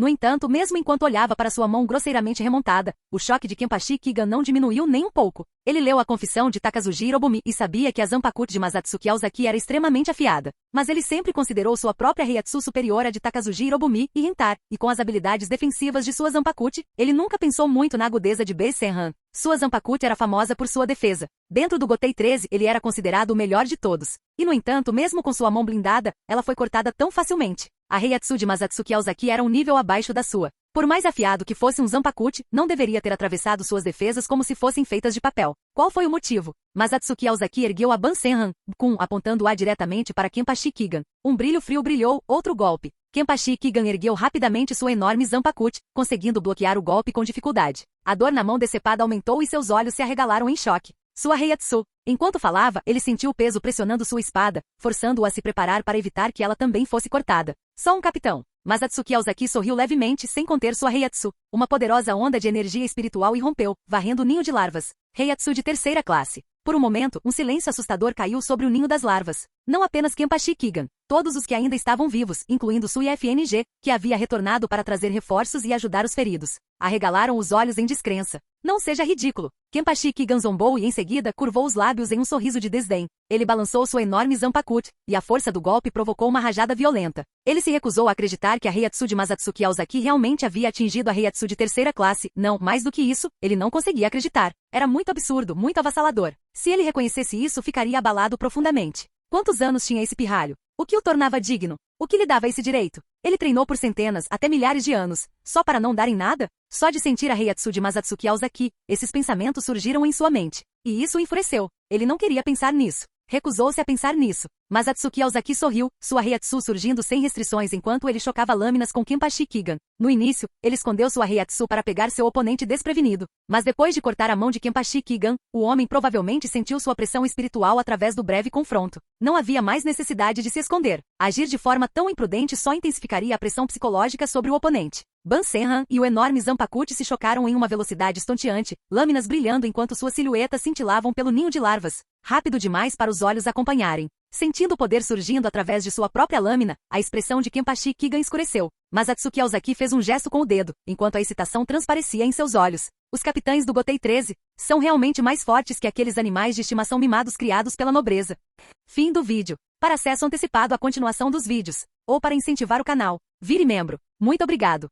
No entanto, mesmo enquanto olhava para sua mão grosseiramente remontada, o choque de Kenpachi Kigan não diminuiu nem um pouco. Ele leu a confissão de Takazuji Hirobumi e sabia que a Zanpakuti de Masatsuki Aozaki era extremamente afiada. Mas ele sempre considerou sua própria Heiatsu superior à de Takazuji Hirobumi e Hentar, e com as habilidades defensivas de sua Zanpakuti, ele nunca pensou muito na agudeza de Bei Senran. Sua Zanpakuti era famosa por sua defesa. Dentro do Gotei 13, ele era considerado o melhor de todos. E no entanto, mesmo com sua mão blindada, ela foi cortada tão facilmente. A Heiatsu de Masatsuki Aozaki era um nível abaixo da sua. Por mais afiado que fosse um Zanpakuti, não deveria ter atravessado suas defesas como se fossem feitas de papel. Qual foi o motivo? Masatsuki Aozaki ergueu a Bansenhan, apontando-a diretamente para Kenpachi Kigan. Um brilho frio brilhou, outro golpe. Kenpachi Kigan ergueu rapidamente sua enorme Zanpakuti, conseguindo bloquear o golpe com dificuldade. A dor na mão decepada aumentou e seus olhos se arregalaram em choque. Sua Heiatsu. Enquanto falava, ele sentiu o peso pressionando sua espada, forçando-o a se preparar para evitar que ela também fosse cortada. Só um capitão. Masatsuki Aozaki sorriu levemente sem conter sua Heiatsu. Uma poderosa onda de energia espiritual irrompeu, varrendo o ninho de larvas. Heiatsu de terceira classe. Por um momento, um silêncio assustador caiu sobre o ninho das larvas. Não apenas Kenpachi Kigan. Todos os que ainda estavam vivos, incluindo Sui FNG, que havia retornado para trazer reforços e ajudar os feridos, arregalaram os olhos em descrença. Não seja ridículo. Kenpachi Kigan zombou e em seguida curvou os lábios em um sorriso de desdém. Ele balançou sua enorme Zanpakuti, e a força do golpe provocou uma rajada violenta. Ele se recusou a acreditar que a Heiatsu de Masatsuki Aozaki realmente havia atingido a Heiatsu de terceira classe. Não, mais do que isso, ele não conseguia acreditar. Era muito absurdo, muito avassalador. Se ele reconhecesse isso, ficaria abalado profundamente. Quantos anos tinha esse pirralho? O que o tornava digno? O que lhe dava esse direito? Ele treinou por centenas, até milhares de anos, só para não dar em nada? Só de sentir a Heiatsu de Masatsuki Aozaki, esses pensamentos surgiram em sua mente. E isso o enfureceu. Ele não queria pensar nisso. Recusou-se a pensar nisso. Masatsuki Aozaki sorriu, sua Heiatsu surgindo sem restrições enquanto ele chocava lâminas com Kenpachi Kigan. No início, ele escondeu sua Heiatsu para pegar seu oponente desprevenido. Mas depois de cortar a mão de Kenpachi Kigan, o homem provavelmente sentiu sua pressão espiritual através do breve confronto. Não havia mais necessidade de se esconder. Agir de forma tão imprudente só intensificaria a pressão psicológica sobre o oponente. Bansenhan e o enorme Zanpakuti se chocaram em uma velocidade estonteante, lâminas brilhando enquanto suas silhuetas cintilavam pelo ninho de larvas. Rápido demais para os olhos acompanharem. Sentindo o poder surgindo através de sua própria lâmina, a expressão de Kenpachi Kigan escureceu. Masatsuki Aozaki fez um gesto com o dedo, enquanto a excitação transparecia em seus olhos. Os capitães do Gotei 13 são realmente mais fortes que aqueles animais de estimação mimados criados pela nobreza. Fim do vídeo. Para acesso antecipado à continuação dos vídeos, ou para incentivar o canal, vire membro. Muito obrigado.